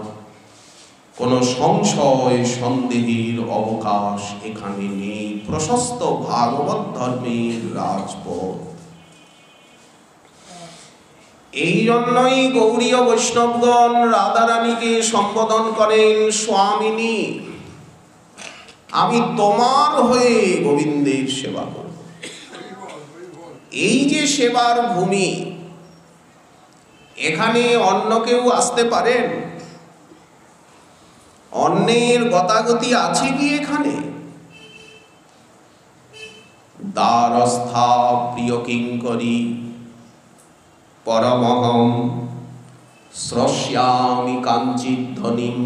কোনো সংশয় সন্দেহের অবকাশ এখানে নেই। প্রশস্ত ভাগবত ধর্মের রাজপথ। এই জন্যই গৌড়ীয় বৈষ্ণবগণ রাধারানীকে সম্বোধন করেন স্বামিনী। আমি তোমার হয়ে গোবিন্দের সেবা করব। এই যে সেবার ভূমি, এখানে অন্য কেউ আসতে পারেন? অন্যের গতাগতি আছে কি এখানে? দ্বারস্থা প্রিয় কিঙ্করী পরমহম শ্রস্যামি কাঞ্চিধ্বনিম।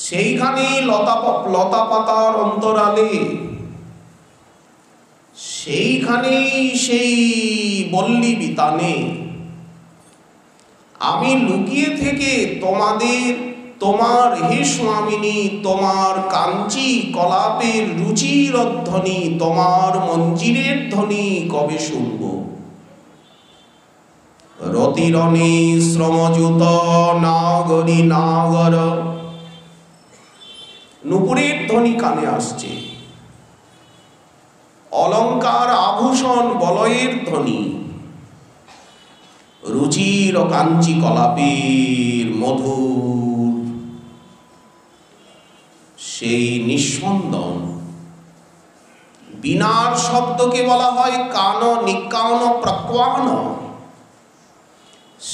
সেইখানে লতা পাতার অন্তরালে, সেইখানেই সেই বল্লী বিতানে আমি লুকিয়ে থেকে তোমার হে স্বামিনী, তোমার কাঞ্চি কলাপের রুচির ধ্বনি, তোমার মঞ্জিরের ধ্বনি কবে শুনব? রতিরণে শ্রমযুত নাগরী নাগর, নুপুরের ধ্বনি কানে আসছে। অলঙ্কার আভূষণ বলয়ের ধ্বনি, রুচির কাঞ্চি কলাপের মধুর সেই নিঃস্পন্দন। বীণার শব্দকে বলা হয় কান নিকান প্রক্বান।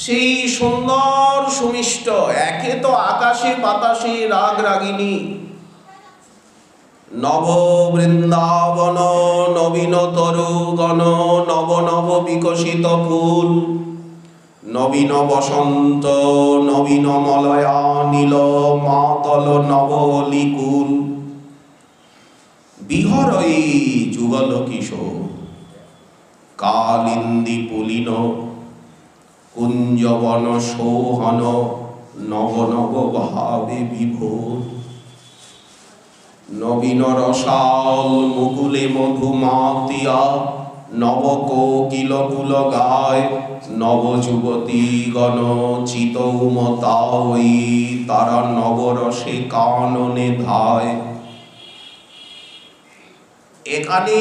সেই সুন্দর সুমিষ্ট, একে তো আকাশে বাতাসে রাগ রাগিনী, নব বৃন্দাবন নবীন তরুগণ, নব নব বিকশিত ফুল, নবীন বসন্ত নবীন মলয়া নীল মাতল নবলিকুল, বিহরই যুগল কিশোর কালিন্দী পুলিন, কুঞ্জবন সৌহন নব নব ভাবে বিভোর, নবীন রসাল মুকুলে মধুমাতিয়া, নব কোকিল কুল গায়, নব যুবতী গণ চিত উমতাই, তারা নবরসে কাননে ধায়। এখানে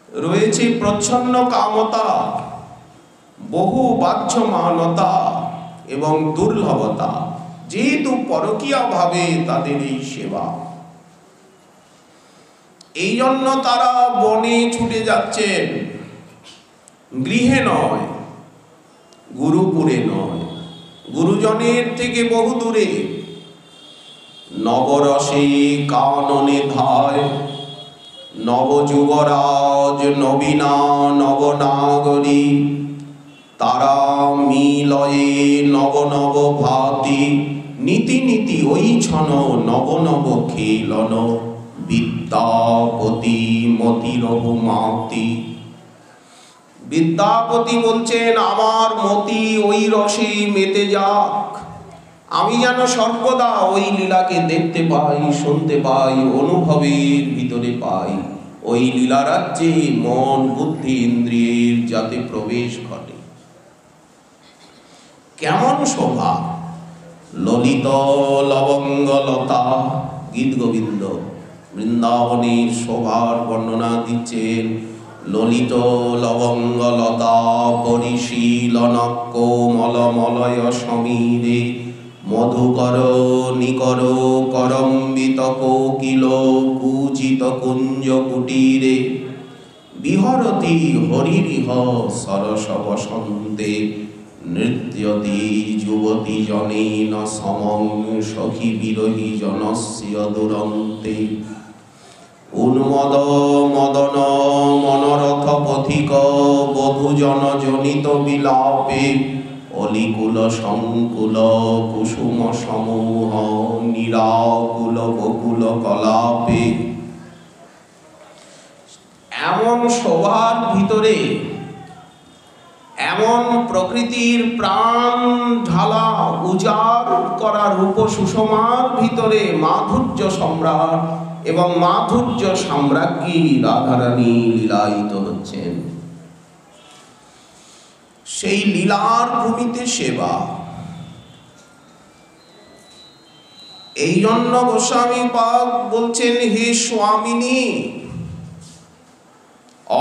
রয়েছে প্রচ্ছন্ন কামতা, বহু বাহ্যমানতা এবং দুর্লভতা। যেহেতু পরকীয়া ভাবে তাদের এই সেবা, এই জন্য তারা বনে ছুটে যাচ্ছেন, গৃহে নয়, গুরুপুরে নয়, গুরুজনের থেকে বহু দূরে। নবরসে কাননে ধায়, নবযুবরাজ নবীনা নবনাগরী, তারা মিলয়ে নব নব ভাতি, নীতি নীতি ওই ছন নব নব খেলন, বিদ্যাপতি মতিরহ মাতি। বিদ্যাপতি বলছেন আমার মতি ওই রসে মেতে যাক, আমি যেন সর্বদা ওই লীলাকে দেখতে পাই, শুনতে পাই, অনুভবের ভিতরে পাই। ওই লীলা রাজ্যে মন বুদ্ধি ইন্দ্রিয়ের যাতে প্রবেশ ঘটে। কেমন শোভা! ললিত লবঙ্গ লতা, গীত গোবিন্দ বৃন্দাবনের শোভার বর্ণনা দিচ্ছেন। ললিত লবঙ্গ লতা পরিশীলন কোমলমলয় সমীরে, মধুকর নিকর করম্বিত কোকিল পূজিত কুঞ্জ কুটিরে, বিহরতি হরিরিহ সরস বসন্তে, নৃত্যতি যুবতী জনেন সমং সখী বিরহী জনস্য দুরন্তে। উন্মদ মদন মনোরথ পথিক বধূজন জনিত বিলাপে, অলিকুল সংকুল কুসুম সমূহ নিরাকুল বকুল কলাপে। এমন শোভার ভিতরে, এমন প্রকৃতির প্রাণ ঢালা উজাড় করা রূপ সুষমার ভিতরে মাধুর্য সম্রাট এবং মাধুর্য সাম্রাজ্ঞী রাধারানী লীলায়িত হচ্ছেন। সেই লীলার ভূমিতে সেবা। এই জন্য গোস্বামী পাদ বলছেন, হে স্বামিনী,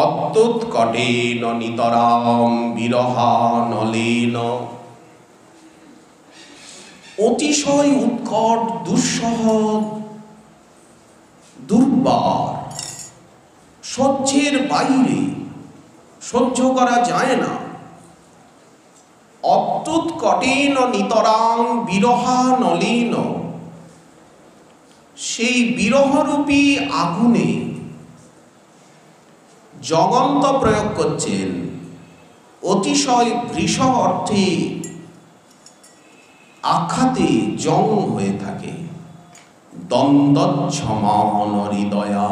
অত্যুৎকটেন নিতরাম বিরহা নলেন। অতিশয় উৎকট, দুঃসহ, দুর্বার, সহ্যের বাইরে, সহ্য করা যায় না। অত্যুৎকটেন নিতরাং বিরহা নলেন, সেই বিরহরূপী আগুনে জগন্ত প্রয়োগ করছেন। অতিশয় বৃষ অর্থে আঘাতে জং হয়ে থাকে। দ্বন্দ্বচ্ছমান হৃদয়া,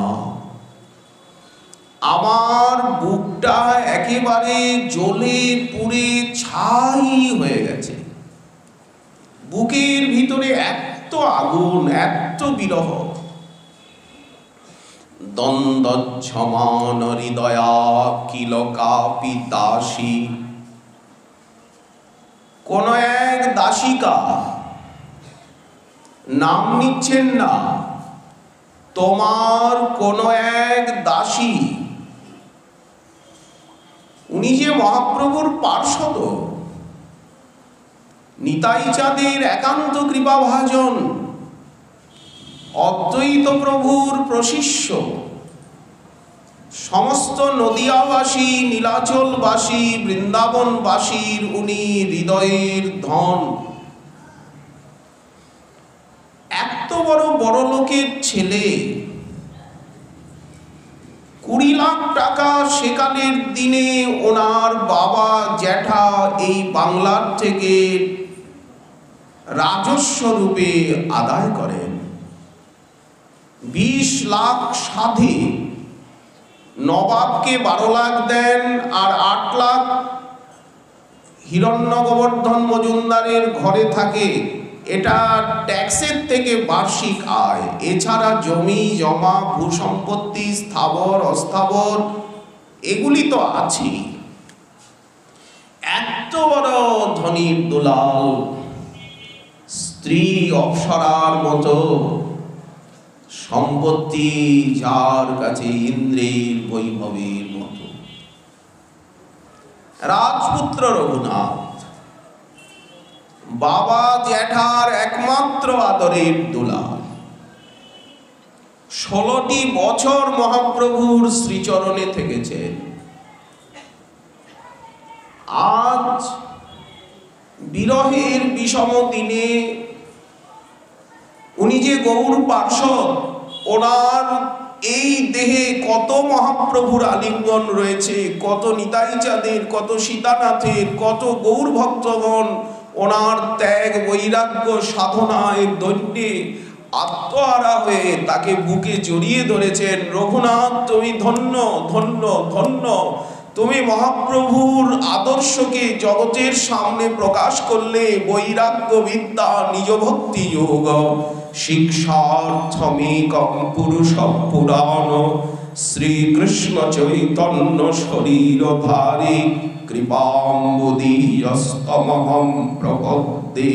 আমার বুকটা একেবারে জ্বলে পুড়ে ছাই হয়ে গেছে। বুকের ভিতরে এত আগুন, এত বিরহ। দ্বন্দ্বচ্ছমান হৃদয়া কিল কাপি দাসী, কোন এক দাসিকা, নাম নিচ্ছেন না, তোমার কোন এক দাসী, উনি যে মহাপ্রভুর পার্ষদ, নিতাই চাঁদের একান্ত কৃপাভাজন, অদ্বৈত প্রভুর প্রশিষ্য, সমস্ত নদিয়াবাসী, নীলাচলবাসী, বৃন্দাবনবাসীর উনি হৃদয়ের ধন। এত বড় বড় লোকের ছেলে, 20 লাখ টাকা সেকালের দিনে ওনার বাবা জ্যাঠা এই বাংলার থেকে রাজস্ব রূপে আদায় করেন। 20 লাখ সাধে নবাবকে 12 লাখ দেন, আর 8 লাখ হিরণ্য গোবর্ধন মজুমদারের ঘরে থাকে। এটা ট্যাক্সের থেকে বার্ষিক আয়। এছাড়া জমি জমা, ভূসম্পত্তি, স্থাবর অস্থাবর, এগুলি তো আছেই। এত বড় ধনীর দুলাল, স্ত্রী অপ্সরার মতো সম্পত্তি, যার কাছে ইন্দ্রের বৈভবের মতো। রাজপুত্র রঘুনাথ, বাবা জ্যাঠার একমাত্র আদরের দুলাল। 16টি বছর মহাপ্রভুর শ্রীচরণে থেকেছেন। আজ বিরহের বিষম দিনে উনি যে গৌর পার্ষদ, ওনার এই দেহে কত মহাপ্রভুর আলিঙ্গন রয়েছে, কত নিতাই চাঁদের, কত সীতানাথের, কত গৌর ভক্তগণ ওনার ত্যাগ, বৈরাগ্য, সাধনায়, দৈন্যে আত্মহারা হয়ে তাকে বুকে জড়িয়ে ধরেছেন। রঘুনাথ, তুমি ধন্য, ধন্য, ধন্য। তুমি মহাপ্রভুর আদর্শকে জগতের সামনে প্রকাশ করলে। বৈরাগ্য বিদ্যা নিজ ভক্তি যোগ শিক্ষার্থমিকম পুরুষ পুরাণ শ্রীকৃষ্ণ চৈতন্য শরীর ধারী কৃপাম্বুদীয়স্তমহং প্রপদ্যে।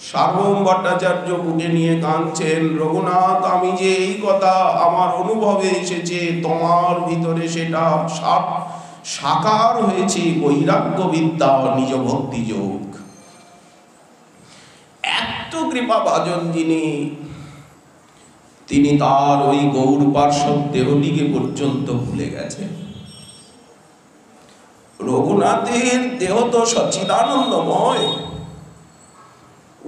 সার্বভৌম ভট্টাচার্য বুকে নিয়ে কাঁদছেন, রঘুনাথ, আমি যে এই কথা আমার অনুভবে এসেছে, তোমার ভিতরে সেটা সাকার হয়েছে। বৈরাগ্য বিদ্যা নিজ ভক্তি যোগ। এত কৃপাভাজন যিনি, তিনি তার ওই গৌর পার্শ্বদ দেহটিকে পর্যন্ত ভুলে গেছেন। রঘুনাথের দেহ তো সচ্চিদানন্দময়,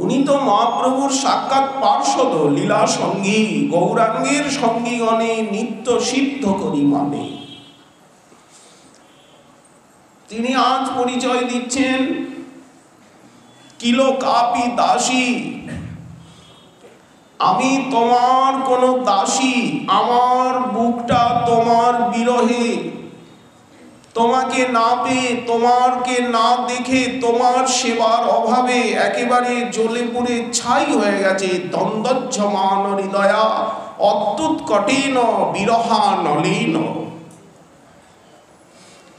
উনি তো মহাপ্রভুর সাক্ষাৎ পার্ষদ, লীলা সঙ্গী, গৌরাঙ্গের সঙ্গীগণে নিত্য সিদ্ধ করি মানে। তিনি আজ পরিচয় দিচ্ছেন, কিলো কাপি দাসী, আমি তোমার কোন দাসী। আমার বুকটা তোমার বিরহে, তোমাকে না পেয়ে, তোমাকে না দেখে, তোমার সেবার অভাবে একেবারে জ্বলে পুড়ে ছাই হয়ে গেছে। দ্বন্দ্বজ্জমান হৃদয়া অত্যুৎকটেন বিরহা নলিন।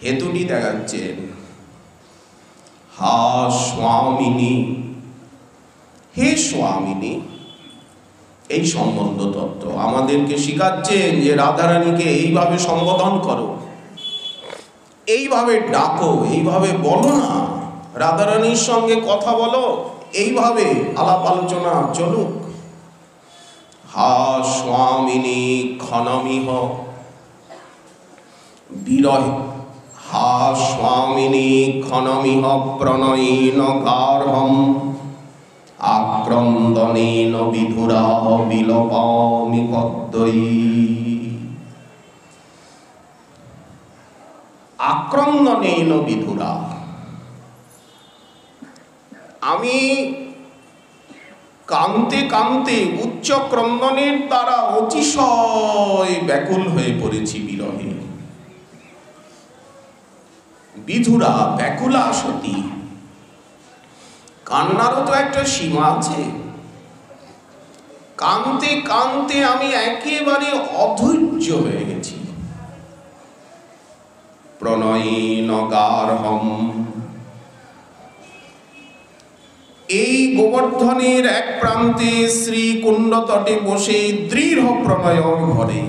হেতুটি দেখাচ্ছেন, হা স্বামিনী, হে স্বামিনী। এই সম্বন্ধ তত্ত্ব আমাদেরকে শিখাচ্ছেন যে রাধারানীকে এইভাবে সম্বোধন করো, এইভাবে ডাকো, এইভাবে বলো না। রাধারানীর সঙ্গে কথা বলো, এইভাবে আলাপ আলোচনা চলুক। হা স্বামিনী ক্ষণমিহ বিরহে, হা স্বামিনী ক্ষণমিহ প্রণয়ীন গার্হম আক্রন্দনেন বিধুরা বিলপামি পদ্ময়ী। আক্রন্দনেন বিধুরা, আমি কান্তে কান্তে উচ্চ ক্রন্দনের দ্বারা অতিশয় ব্যাকুল হয়ে পড়েছি বিরহে। বিধুরা ব্যাকুলা সতী, কান্নারও তো একটা সীমা আছে। কান্তে কান্তে আমি একেবারে অধৈর্য হয়ে গেছি। প্রণয়ীন গার্হম, এই গোবর্ধনের এক প্রান্তে শ্রীকুণ্ড তটে বসে দৃঢ় প্রণয় ঘরে।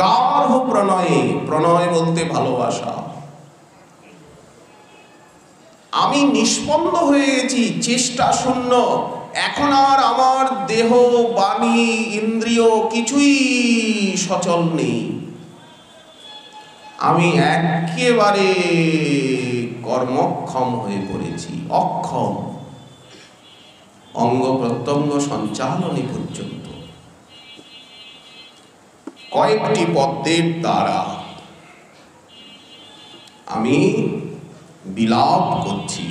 গার্হ প্রণয়ে, প্রণয় বলতে ভালোবাসা। আমি নিষ্পন্দ হয়ে গেছি, চেষ্টা শূন্য। এখন আর আমার দেহ, বাণী, ইন্দ্রিয় কিছুই সচল নেই। আমি একেবারে কর্মক্ষম হয়ে পড়েছি, অক্ষম, অঙ্গ প্রত্যঙ্গ সঞ্চালনে পর্যন্ত। কয়েকটি পদ্মের দ্বারা আমি বিলাপ করছি।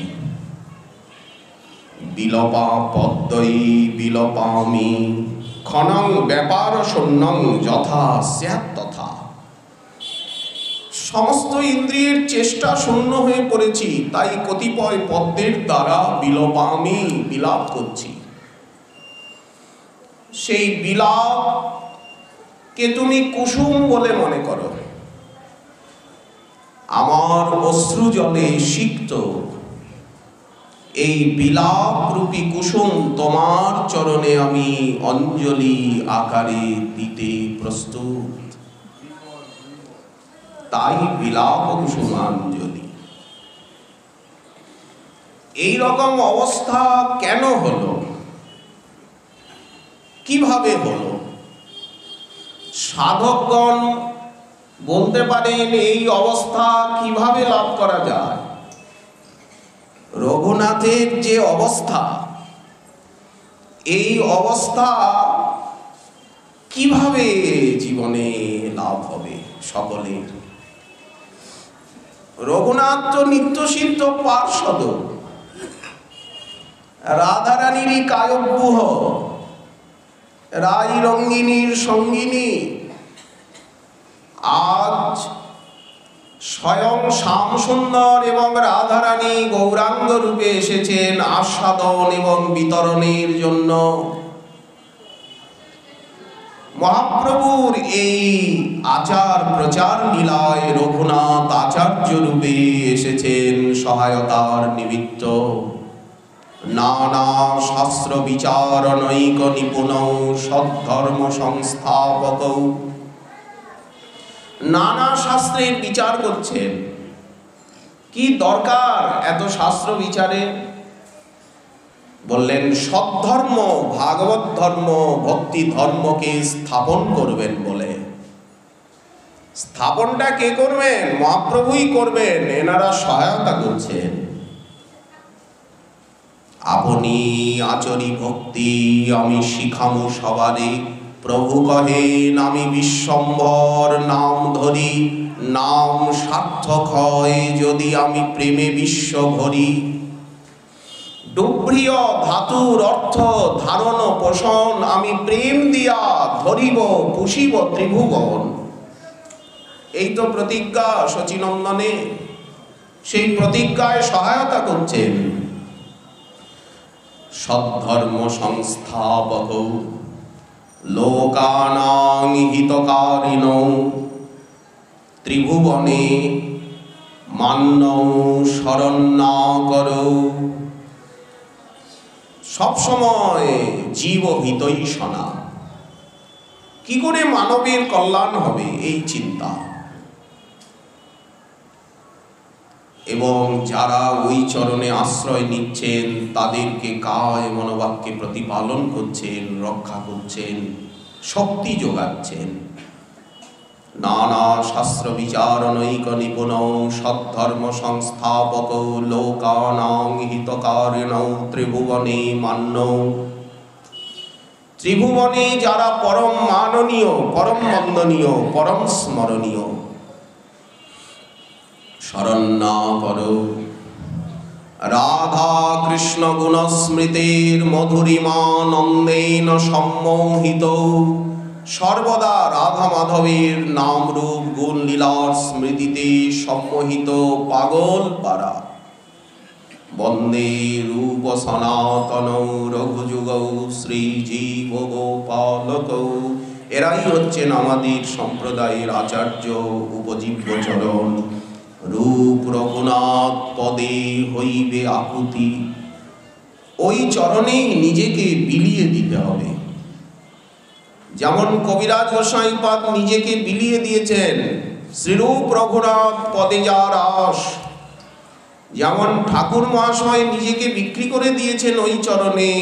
বিলপা পদ্মই বিলপামি ক্ষণং ব্যাপার শূন্যং যথা স্যাৎ তথা। সমস্ত ইন্দ্রিয়ের চেষ্টা শূন্য হয়ে পড়েছি, তাই কতিপয় পদ্মের দ্বারা বিলপামি, বিলাপ করছি। সেই বিলাপকে তুমি কুসুম বলে মনে করো। আমার অশ্রু জলে সিক্ত এই বিলাপ রূপী কুসুম তোমার চরণে আমি অঞ্জলি আকারে দিতে প্রস্তুত। তাই বিলাপ কুসুমাঞ্জলি। এই রকম অবস্থা কেন হলো, কিভাবে হলো? সাধকগণ বলতে পারেন এই অবস্থা কিভাবে লাভ করা যায়। রঘুনাথের যে অবস্থা, এই অবস্থা কিভাবে জীবনে লাভ হবে সকলের? রঘুনাথ তো নিত্যসিদ্ধ পার্ষদ, রাধারানীরই কায়ব্যূহ, রাই রঙ্গিনীর সঙ্গিনী। আজ স্বয়ং শ্যামসুন্দর এবং রাধারানী গৌরাঙ্গ রূপে এসেছেন আস্বাদন এবং বিতরণের জন্য। মহাপ্রভুর এই আচার প্রচার লীলায় রঘুনাথ আচার্য রূপে এসেছেন সহায়তার নিমিত্ত। নানা শাস্ত্র বিচারণৈক নিপুণ সদ্ধর্ম সংস্থাপক, নানা শাস্ত্রের বিচার করছেন। কি দরকার এত শাস্ত্র বিচারে? বললেন সদ্ধর্ম, ভাগবত ধর্ম, ভক্তি ধর্মকে স্থাপন করবেন বলে। স্থাপনটা কে করবেন? মহাপ্রভুই করবেন, এনারা সহায়তা করছেন। আপনি আচরি ভক্তি আমি শিখামু সবারে, প্রভু কহেন আমি বিশ্বম্ভর নাম ধরি, নাম সার্থক হয় যদি আমি প্রেমে বিশ্ব ভরি। ডুভ্রিয় ধাতুর অর্থ ধারণ পোষণ, আমি প্রেম দিয়া ধরিব পুষিব ত্রিভুবন। এই তো প্রতিজ্ঞা শচীনন্দনে, সেই প্রতিজ্ঞায় সহায়তা করছেন। সদ্ধর্ম সংস্থাপক লোকানাং হিতকারিণৌ, ত্রিভুবনে মান্যৌ শরণ্যাকরৌ। সবসময় জীব হিতই শোনা, কি করে মানবের কল্যাণ হবে এই চিন্তা। এবং যারা ওই চরণে আশ্রয় নিচ্ছেন তাদেরকে কায় মনোবাক্যে প্রতিপালন করছেন, রক্ষা করছেন, শক্তি যোগাচ্ছেন। নানা শাস্ত্র বিচারণৈক নিপুণ সদ্ধর্ম সংস্থাপক লোকানাং হিতকারিণৌ, ত্রিভুবনে মান্যৌ। ত্রিভুবনে যারা পরম মাননীয়, পরম বন্দনীয়, পরম স্মরণীয়, শরণ্যাকর। রাধা কৃষ্ণ গুণ স্মৃতির মধুরিমা নন্দেন সম্মোহিত, সর্বদা রাধা মাধবের নাম রূপ গুণ লীলার স্মৃতিতে সম্মোহিত পাগল পারা। বন্দে রূপ সনাতন রঘুযুগৌ শ্রীজীব গোপালকৌ। এরাই হচ্ছেন আমাদের সম্প্রদায়ের আচার্য উপজীব্য চরণ। রূপ রঘুনাথ পদে হইবে আকুতি, ওই চরণেই নিজেকে বিলিয়ে দিতে হবে। যেমন কবিরাজ গোসাইপাদ নিজেকে বিলিয়ে দিয়েছেন শ্রীরূপ রঘুনাথ পদে যার আস, যেমন ঠাকুর মহাশয় নিজেকে বিক্রি করে দিয়েছেন ওই চরণে।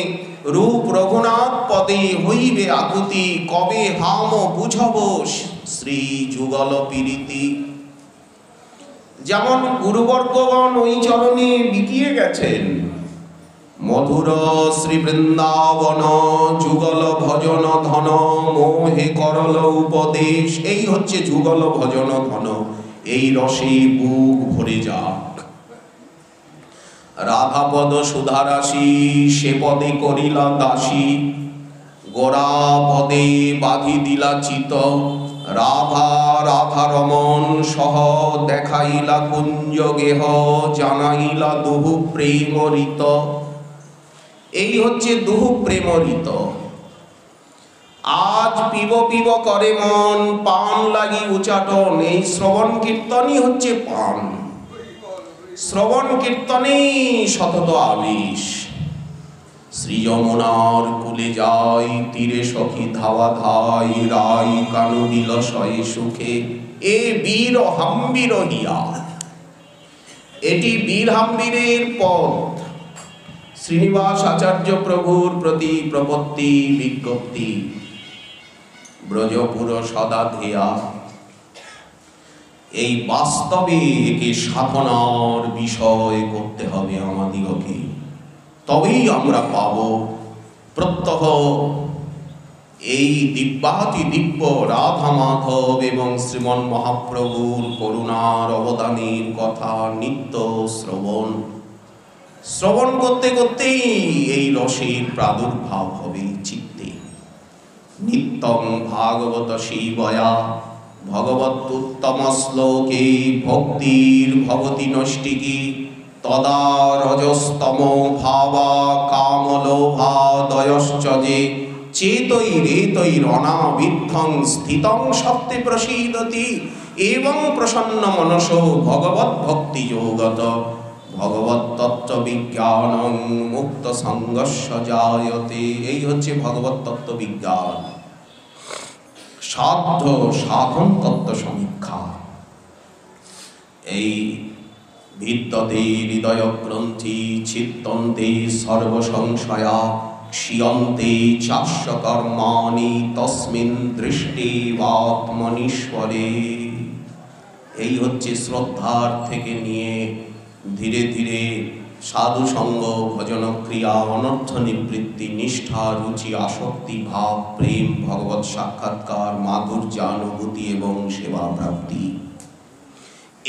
রূপ রঘুনাথ পদে হইবে আকুতি, কবে হাম বুঝব শ্রী যুগল পীড়িতি। যেমন গুরুবর্গগণ ওই চরণে বিকিয়ে গেছেন। মধুর শ্রী বৃন্দাবন যুগল ভজন ধন, মোহে করল উপদেশ। এই হচ্ছে যুগল ভজন ধন, এই রসে বুক ভরে যাক। রাধাপদ সুধারাশি সে পদে করিলা দাসী, গোরা পদে বাঁধি দিলা চিত। রাধা রাধা রমন সহ দেখাইলা কুঞ্জ গেহ, জানাইলা দুহু প্রেমরিত। এই হচ্ছে দুহু প্রেমরিত। আজ পিব পিব করে মন, পান লাগি উচাটন। এই শ্রবণ কীর্তনই হচ্ছে পান। শ্রবণ কীর্তনেই সতত আবেশ। শ্রী যমুনার কুলে যাই, তীরে সখী ধাওয়া ধাই, রাই কানুরিল শয়ে সুখে। এ বীর হাম্বির হিয়া, এটি বীর হাম্বিরের পথ। শ্রীনিবাস আচার্য প্রভুর প্রতি প্রপত্তি বিজ্ঞপ্তি, ব্রজপুর সদা ধেয়া। এই বাস্তবে একে সাধনার বিষয় করতে হবে আমাদিগকে, তবেই আমরা পাব প্রত্যহ এই দিব্যাতি দিব্য রাধা মাধব এবং শ্রীমন মহাপ্রভুর করুণার অবদানের কথা নিত্য শ্রবণ। শ্রবণ করতে করতেই এই রসের প্রাদুর্ভাব হবে চিত্তে। নিত্যং ভাগবত শিবয়া ভগবতুত্তম শ্লোকে ভক্তির ভবতি নষ্টিকি তদা রজস্তম ভাবা কামলোভাদয়শ্চ যে চেতৈরেতৈরনাবিদ্ধং স্থিতং সত্যে প্রসীদতি এবং প্রসন্ন মনসো ভগবৎ ভক্তি যোগত ভগবৎ তত্ত্ব বিজ্ঞানং মুক্ত সঙ্গস্য জায়তে। এই হচ্ছে ভগবৎ তত্ত্ব বিজ্ঞান, সাধ্য সাধন তত্ত্ব সমীক্ষা। এই বিদ্যতে হৃদয় গ্রন্থি ছিত্তন্তে সর্বসংশয়া ক্ষীয়ন্তে চাস্য কর্মাণি তস্মিন দৃষ্টিবাত্মনীশ্বরে। এই হচ্ছে শ্রদ্ধার থেকে নিয়ে ধীরে ধীরে সাধু সঙ্গ, ভজন ক্রিয়া, অনর্থ নিবৃত্তি, নিষ্ঠা, রুচি, আসক্তি, ভাব, প্রেম, ভগবৎ সাক্ষাৎকার, মাধুর্যানুভূতি এবং সেবা প্রাপ্তি,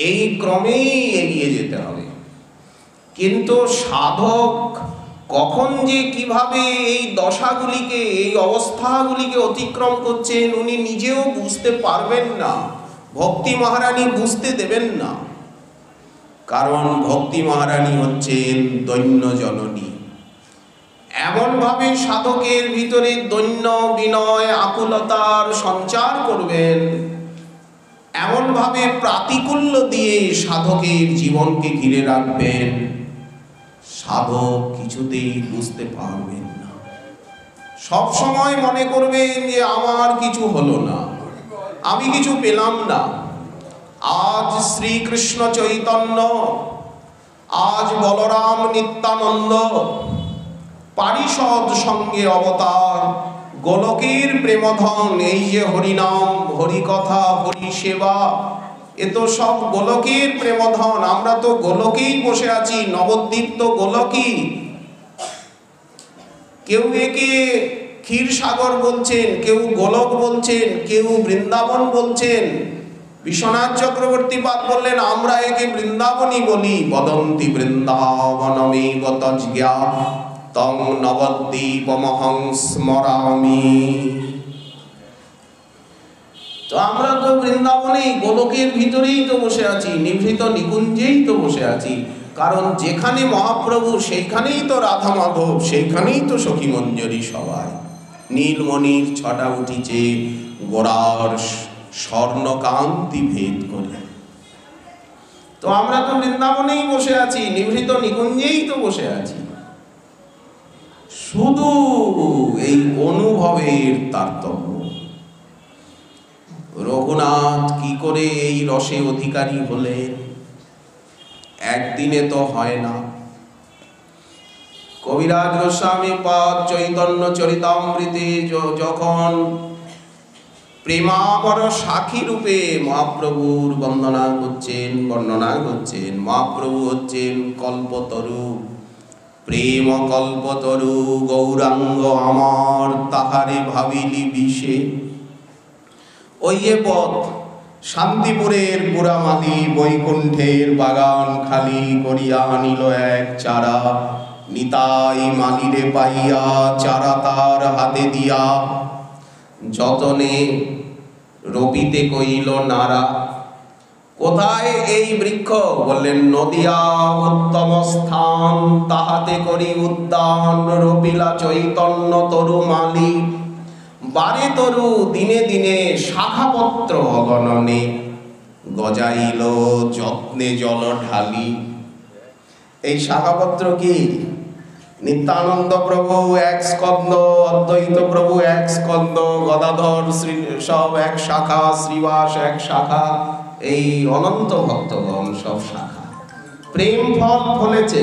এই ক্রমেই এগিয়ে যেতে হবে। কিন্তু সাধক কখন যে কিভাবে এই দশাগুলিকে, এই অবস্থাগুলিকে অতিক্রম করছেন উনি নিজেও বুঝতে পারবেন না, ভক্তি মহারানী বুঝতে দেবেন না। কারণ ভক্তি মহারানী হচ্ছেন দৈন্য জননী। এমনভাবে সাধকের ভিতরে দৈন্য, বিনয়, আকুলতার সঞ্চার করবেন, এমনভাবে প্রাতিকূল্য দিয়ে সাধকের জীবনকে ঘিরে রাখবেন, সাধক কিছুতেই বুঝতে পারবেন না। সব সময় মনে করবেন যে আমার কিছু হলো না, আমি কিছু পেলাম না। আজ শ্রীকৃষ্ণ চৈতন্য, আজ বলরাম নিত্যানন্দ পারিষদ সঙ্গে অবতার, গোলকের প্রেমধন, এই যে হরিনাম, হরিকথা, হরিসেবা, এ তো সব গোলকের প্রেমধন। আমরা তো গোলকেই বসে আছি, নবদ্বীপ তো গোলকই। কেউ একে ক্ষীরসাগর বলছেন, কেউ গোলক বলছেন, কেউ বৃন্দাবন বলছেন। বিশ্বনাথ চক্রবর্তী পাদ বললেন আমরা একে বৃন্দাবনই বলি। বদন্তি বৃন্দাবনমেব তজ্জ্ঞা তং নবদ্বীপমহং স্মরামি। তো আমরা তো বৃন্দাবনেই, গোলকের ভিতরেই তো বসে আছি, নিভৃত নিকুঞ্জেই তো বসে আছি। কারণ যেখানে মহাপ্রভু সেইখানেই তো রাধা মাধব, সেইখানেই তো সখী মঞ্জরি সবাই। নীলমণির ছটা উঠিছে গোড়ার স্বর্ণকান্তি ভেদ করে। তো আমরা তো বৃন্দাবনেই বসে আছি, নিভৃত নিকুঞ্জেই তো বসে আছি। শুধু এই অনুভবের তারতম্য। রঘুনাথ কি করে এই রসে অধিকারী হলেন? একদিনে তো হয় না। কবিরাজ গোস্বামী পাদ চৈতন্য চরিতামৃতে যখন প্রেমাবর সাক্ষী রূপে মহাপ্রভুর বর্ণনা করছেন, মহাপ্রভু হচ্ছেন কল্পতরু, প্রেম কল্পতরু, গৌরাঙ্গ আমার তাহারে ভাবিলি বিষে। ওই যে পথ, শান্তিপুরের পুরামালি, বৈকুণ্ঠের বাগান খালি করিয়া নিল এক চারা, নিতাই মালিরে পাইয়া চারা তার হাতে দিয়া, যতনে রবিতে কইল নারা। কোথায় এই বৃক্ষ? বললেন নদিয়া উত্তম স্থান, তাহাতে করি উদ্যান, রবিলা চৈতন্য তরু মালি। বারে তরু দিনে দিনে শাখাপত্র অগণনে, গজাইল যত্নে জল ঢালি। এই শাখাপত্র কি? নিত্যানন্দ প্রভু এক স্কন্দ, অদ্বৈত প্রভু এক স্কন্দ, গদাধর সব এক শাখা, শ্রীবাস এক শাখা, এই অনন্ত ভক্তগণ সব শাখা। প্রেম ফল ফলেছে।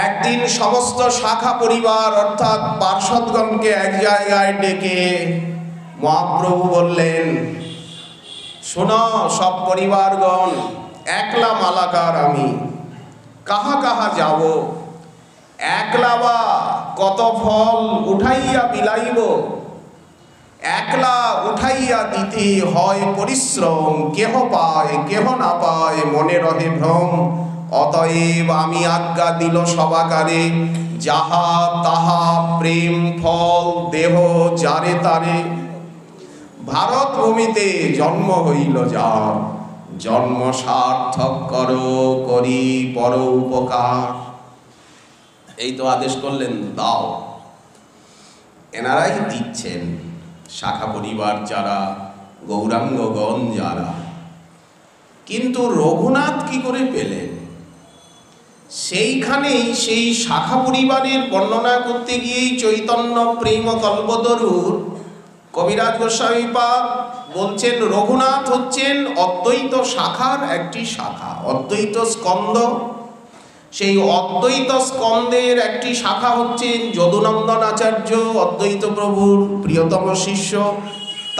একদিন সমস্ত শাখা পরিবার অর্থাৎ পার্ষদগণকে এক জায়গায় ডেকে মহাপ্রভু বললেন, শোনো সব পরিবারগণ, একলা মালাকার আমি, কাহা কাহা যাব? একলা বা কত ফল উঠাইয়া বিলাইব? একলা উঠাইয়া দিতে হয় পরিশ্রম, কেহ পায় কেহ না পায়, মনে রহে ভ্রম। অতএব আমি আজ্ঞা দিল সবাকারে, যাহা তাহা প্রেম ফল দেহ যারে তারে। ভারত ভূমিতে জন্ম হইল যার, জন্ম সার্থক করো করি পর উপকার। এই তো আদেশ করলেন, দাও। এনারাই দিচ্ছেন, শাখা পরিবার যারা, গৌরাঙ্গগণ যারা। কিন্তু রঘুনাথ কি করে পেলেন? সেইখানেই সেই শাখা পরিবারের বর্ণনা করতে গিয়েই চৈতন্য প্রেম কল্পতরুর কবিরাজ গোস্বামী পাদ বলছেন, রঘুনাথ হচ্ছেন অদ্বৈত শাখার একটি শাখা, অদ্বৈত স্কন্দ। সেই অদ্বৈত স্কন্দের একটি শাখা হচ্ছেন যদুনন্দন আচার্য, অদ্বৈত প্রভুর প্রিয়তম শিষ্য।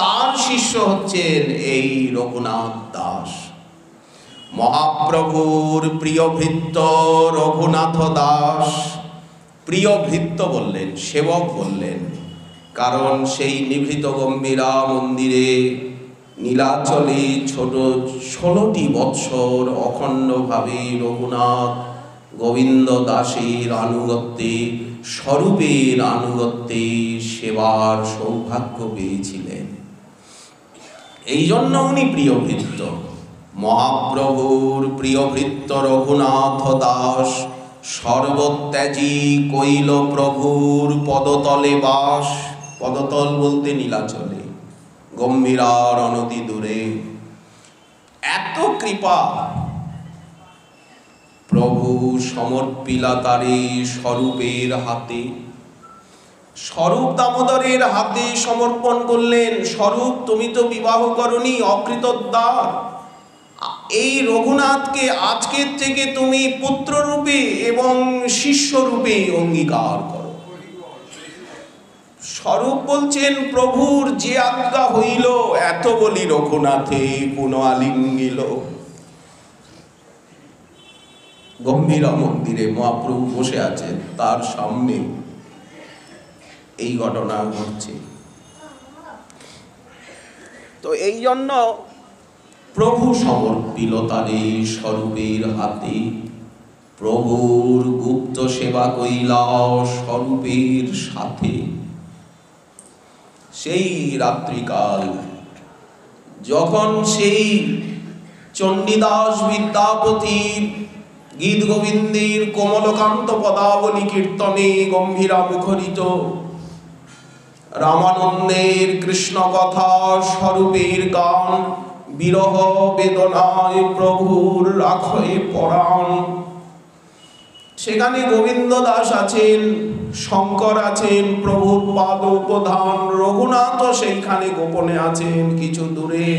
তার শিষ্য হচ্ছেন এই রঘুনাথ দাস, মহাপ্রভুর প্রিয় ভৃত্য রঘুনাথ দাস। প্রিয় ভৃত্য বললেন, সেবক বললেন, কারণ সেই নিভৃত গম্ভীরা মন্দিরে নীলাচলে ছোট 16টি বৎসর অখণ্ডভাবে রঘুনাথ গোবিন্দ দাসের আনুগত্যে, স্বরূপের আনুগত্যে সেবার সৌভাগ্য পেয়েছিলেন। এই জন্য উনি প্রিয় ভৃত্য। মহাপ্রভুর প্রিয় ভৃত্য রঘুনাথ দাস সর্বত্যাজি কইল প্রভুর পদতলে বাস। পদতল বলতে নীলাচলে, গম্ভীরার অনতি দূরে। এত কৃপা প্রভু সমর্পিলা তারে স্বরূপের হাতে, স্বরূপ দামোদরের হাতে সমর্পণ করলেন। স্বরূপ, তুমি তো বিবাহ করনি, অকৃতোদ্ধার। এই রঘুনাথকে আজকের থেকে তুমি পুত্ররূপে এবং শিষ্যরূপে অঙ্গীকার করো। স্বরূপ বলছেন, প্রভুর যে আজ্ঞা হইল, এত বলি রঘুনাথে পুনঃ আলিঙ্গিল। গম্ভীরা মন্দিরে মহাপ্রভু বসে আছেন, তার সামনে এই ঘটনা ঘটছে। তো এই জন্য প্রভু সমর্পিল তারে স্বরূপের হাতে, প্রভুর গুপ্ত সেবা কইলা স্বরূপের সাথে। সেই রাত্রিকাল যখন সেই চণ্ডীদাস বিদ্যাপতির গীত গোবিন্দের কোমলকান্ত পদাবলী কীর্তনে গম্ভীরা মুখরিত, রামানন্দের কৃষ্ণ কথা স্বরূপের গান, বিরহ বেদনায় প্রভুর রাখে পরাণ। সেখানে গোবিন্দ দাস আছেন, শঙ্কর আছেন, প্রভুর পাদ উপধান। রঘুনাথ সেইখানে গোপনে আছেন কিছু দূরে,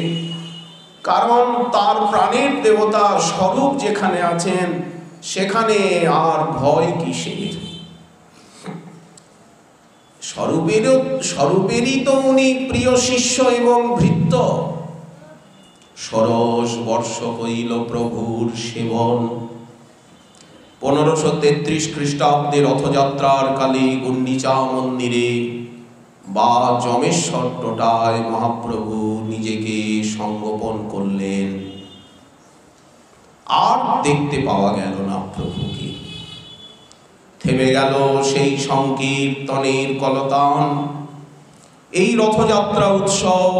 কারণ তার প্রাণের দেবতা স্বরূপ যেখানে আছেন সেখানে আর ভয় কিসের? স্বরূপেরই তো উনি প্রিয় শিষ্য এবং ভৃত্য। ষোড়শ বর্ষ হইল প্রভুর সেবন। 1533 খ্রিস্টাব্দে রথযাত্রার কালে গুন্ডিচা মন্দিরে বা যমেশ্বর টোটায় মহাপ্রভু নিজেকে সংগোপন করলেন। আর দেখতে পাওয়া গেল না প্রভুকে। থেমে গেল সেই সংকীর্তনের কলতান। এই রথযাত্রা উৎসব,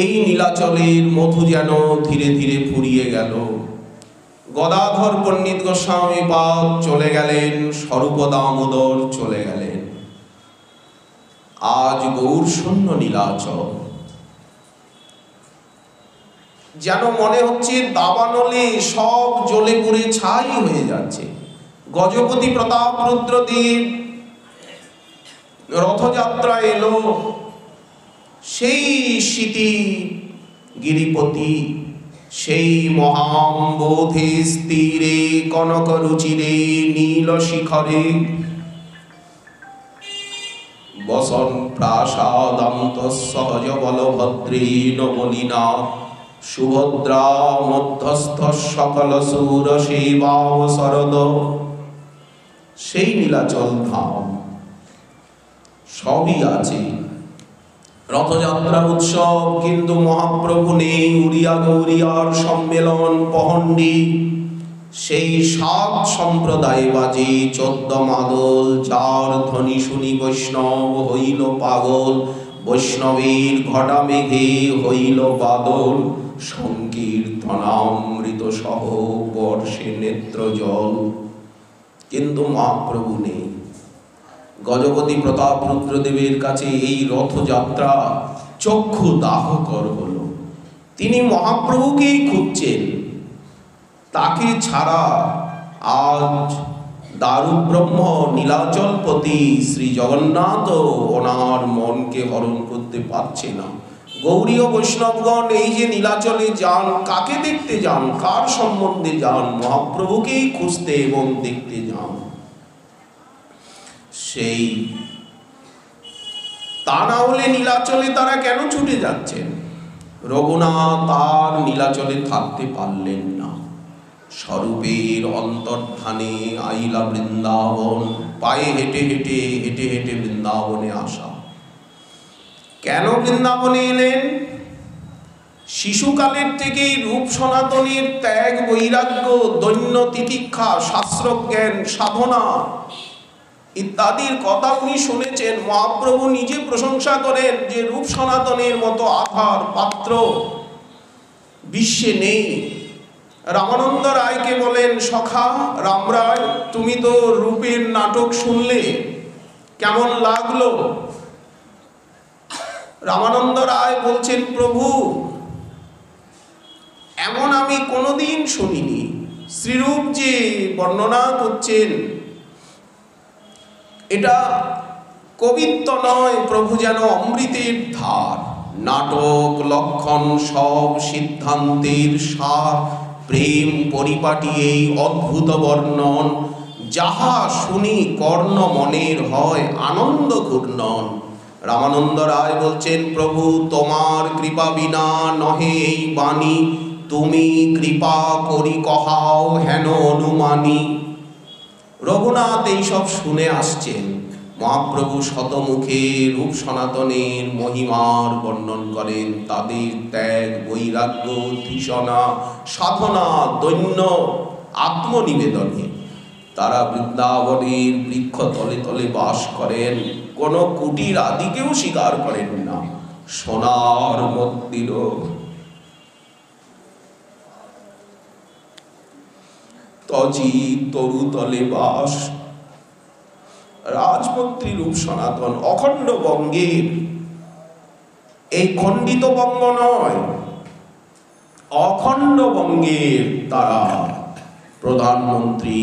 এই নীলাচলের মধু যেন ধীরে ধীরে ফুরিয়ে গেল। গদাধর পণ্ডিত গোস্বামী পাদ চলে গেলেন, স্বরূপ দামোদর চলে গেলেন। আজ গৌর শূন্য নীলাচল। যেন মনে হচ্ছে দাবানলে সব জ্বলে পুড়ে ছাই হয়ে যাচ্ছে। গজপতি প্রতাপ রুদ্রদেব রথযাত্রা এলো, সেই স্মৃতি গিরিপতি, সেই মহাম্বোধে স্থিরে কনক রুচিরে নীল শিখরে বসন প্রাসাদান্ত সহজ বলভদ্রেণ বলিনা সুভদ্রা মধ্যস্থ সকল সুর সেবাবসরদ। সেই নীলাচল ধাম সবই আছে, রথযাত্রা উৎসব, কিন্তু মহাপ্রভু নেই। উড়িয়া গৌরিয়ার সম্মেলন পহণ্ডি, সেই 7 সম্প্রদায় বাজে 14 মাদল, যার ধ্বনি শুনি বৈষ্ণব হইল পাগল। বৈষ্ণবীর ঘটা মেঘে হইল বাদল, সংকীর্তনামৃত সহ বর্ষে নেত্র জল। কিন্তু মহাপ্রভু নেই। গজপতি প্রতাপ রুদ্রদেবের কাছে এই রথযাত্রা চক্ষু দাহকর হল। তিনি মহাপ্রভুকেই খুঁজছেন, তাকে ছাড়া আজ দারুব্রহ্ম নীলাচলপতি শ্রী জগন্নাথ ওনার মনকে হরণ করতে পারছে না। গৌড়ীয় বৈষ্ণবগণ এই যে নীলাচলে যান, কাকে দেখতে যান, কার সম্বন্ধে যান? মহাপ্রভুকেই খুঁজতে এবং দেখতে যান। সেই তা না হলে নীলাচলে তারা কেন ছুটে যাচ্ছেন? রঘুনাথ আর নীলাচলে থাকতে পারলেন না। স্বরূপের অন্তর্ধানে আইলা বৃন্দাবন, পায়ে হেঁটে হেঁটে হেঁটে হেঁটে বৃন্দাবনে আসা। কেন বৃন্দাবনে এলেন? শিশুকালের থেকেই রূপ সনাতনের ত্যাগ, বৈরাগ্য, দৈন্য তিতিক্ষা, শাস্ত্রজ্ঞান, সাধনা ইত্যাদির কথা উনি শুনেছেন। মহাপ্রভু নিজে প্রশংসা করেন যে রূপ সনাতনের মতো আধার পাত্র বিশ্বে নেই। রামানন্দ রায়কে বলেন, সখা রাম রায়, তুমি তো রূপের নাটক শুনলে, কেমন লাগলো? রামানন্দ রায় বলছেন, প্রভু এমন আমি কোনোদিন শুনিনি। শ্রীরূপ যে বর্ণনা করছেন, এটা কবিত্ব নয়, প্রভু যেন অমৃতের ধার। নাটক লক্ষণ সব সিদ্ধান্তের সার, প্রেম পরিপাটি এই অদ্ভুত বর্ণন। যাহা শুনি কর্ণ মনের হয় আনন্দ ঘূর্ণন। রামানন্দ রায় বলছেন, প্রভু তোমার কৃপা বিনা নহে এই বাণী, তুমি কৃপা করি কহাও হেন অনুমানী। রঘুনাথ এইসব শুনে আসছেন। মহাপ্রভু শতমুখে রূপ সনাতনের মহিমার বর্ণন করেন। তাদের ত্যাগ, বৈরাগ্য, তৃষণা, সাধনা, দৈন্য, আত্মনিবেদনে তারা বৃন্দাবনের বৃক্ষ তলে তলে বাস করেন। কোন কুটির আদিকেও স্বীকার করেন না। সোনার মন্দির তজি তরুতলে বাস। রাজমন্ত্রী রূপ সনাতন অখণ্ড বঙ্গের, এই খণ্ডিত বঙ্গ নয়, অখণ্ড বঙ্গের তারা প্রধানমন্ত্রী,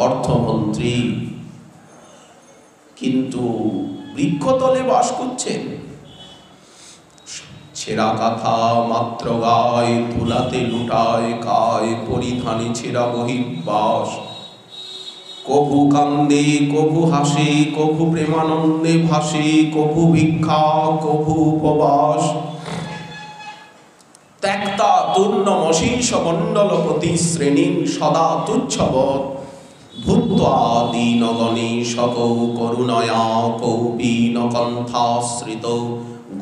অর্থমন্ত্রী, কিন্তু বৃক্ষতলে বাস করছেন। ছেঁড়া কাঁথা মাত্র গায়ে, ধুলাতে লুটায় কায়, পরিধানে ছেঁড়া বহির্বাস। কভু কান্দে কভু হাসে, কভু প্রেমানন্দে ভাসে, কভু ভিক্ষা কভু উপবাস। ত্যক্তা তূর্ণমশীষ মণ্ডলপতি শ্রেণী সদা তুচ্ছবৎ, ভূত্বা দীনগণে সকৌ করুণয়া কৌপীন কণ্ঠাশ্রিত,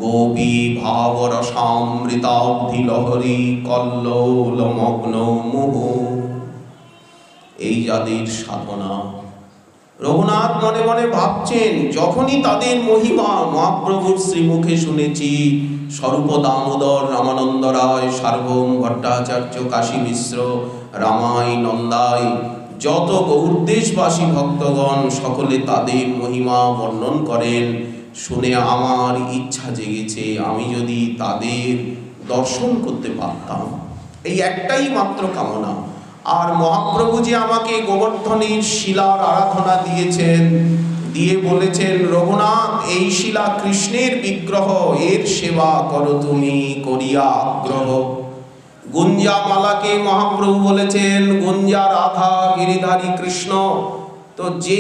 গোপী ভাবরসামৃতাব্ধি লহরী কল্লোল মগ্ন মুহু। এই যাদের সাধনা। রঘুনাথ মনে মনে ভাবছেন, যখনই তাদের মহিমা মহাপ্রভুর শ্রীমুখে শুনেছি, স্বরূপ দামোদর, রামানন্দ রায়, সার্বভৌম ভট্টাচার্য, কাশী মিশ্র, রামাই, নন্দাই, যত গৌরদেশবাসী ভক্তগণ সকলে তাদের মহিমা বর্ণন করেন। শুনে আমার ইচ্ছা জেগেছে, আমি যদি তাদের দর্শন করতে পারতাম। এই একটাই মাত্র কামনা। আর মহাপ্রভু যে আমাকে গোবর্ধনের শিলার আরাধনা দিয়েছেন, দিয়ে বলেছেন, রঘুনাথ এই শিলা কৃষ্ণের বিগ্রহ, এর সেবা করো তুমি করিয়া আগ্রহ। গুঞ্জা মালাকে মহাপ্রভু বলেছেন, গুঞ্জা রাধা, গিরিধারী কৃষ্ণ। তো যে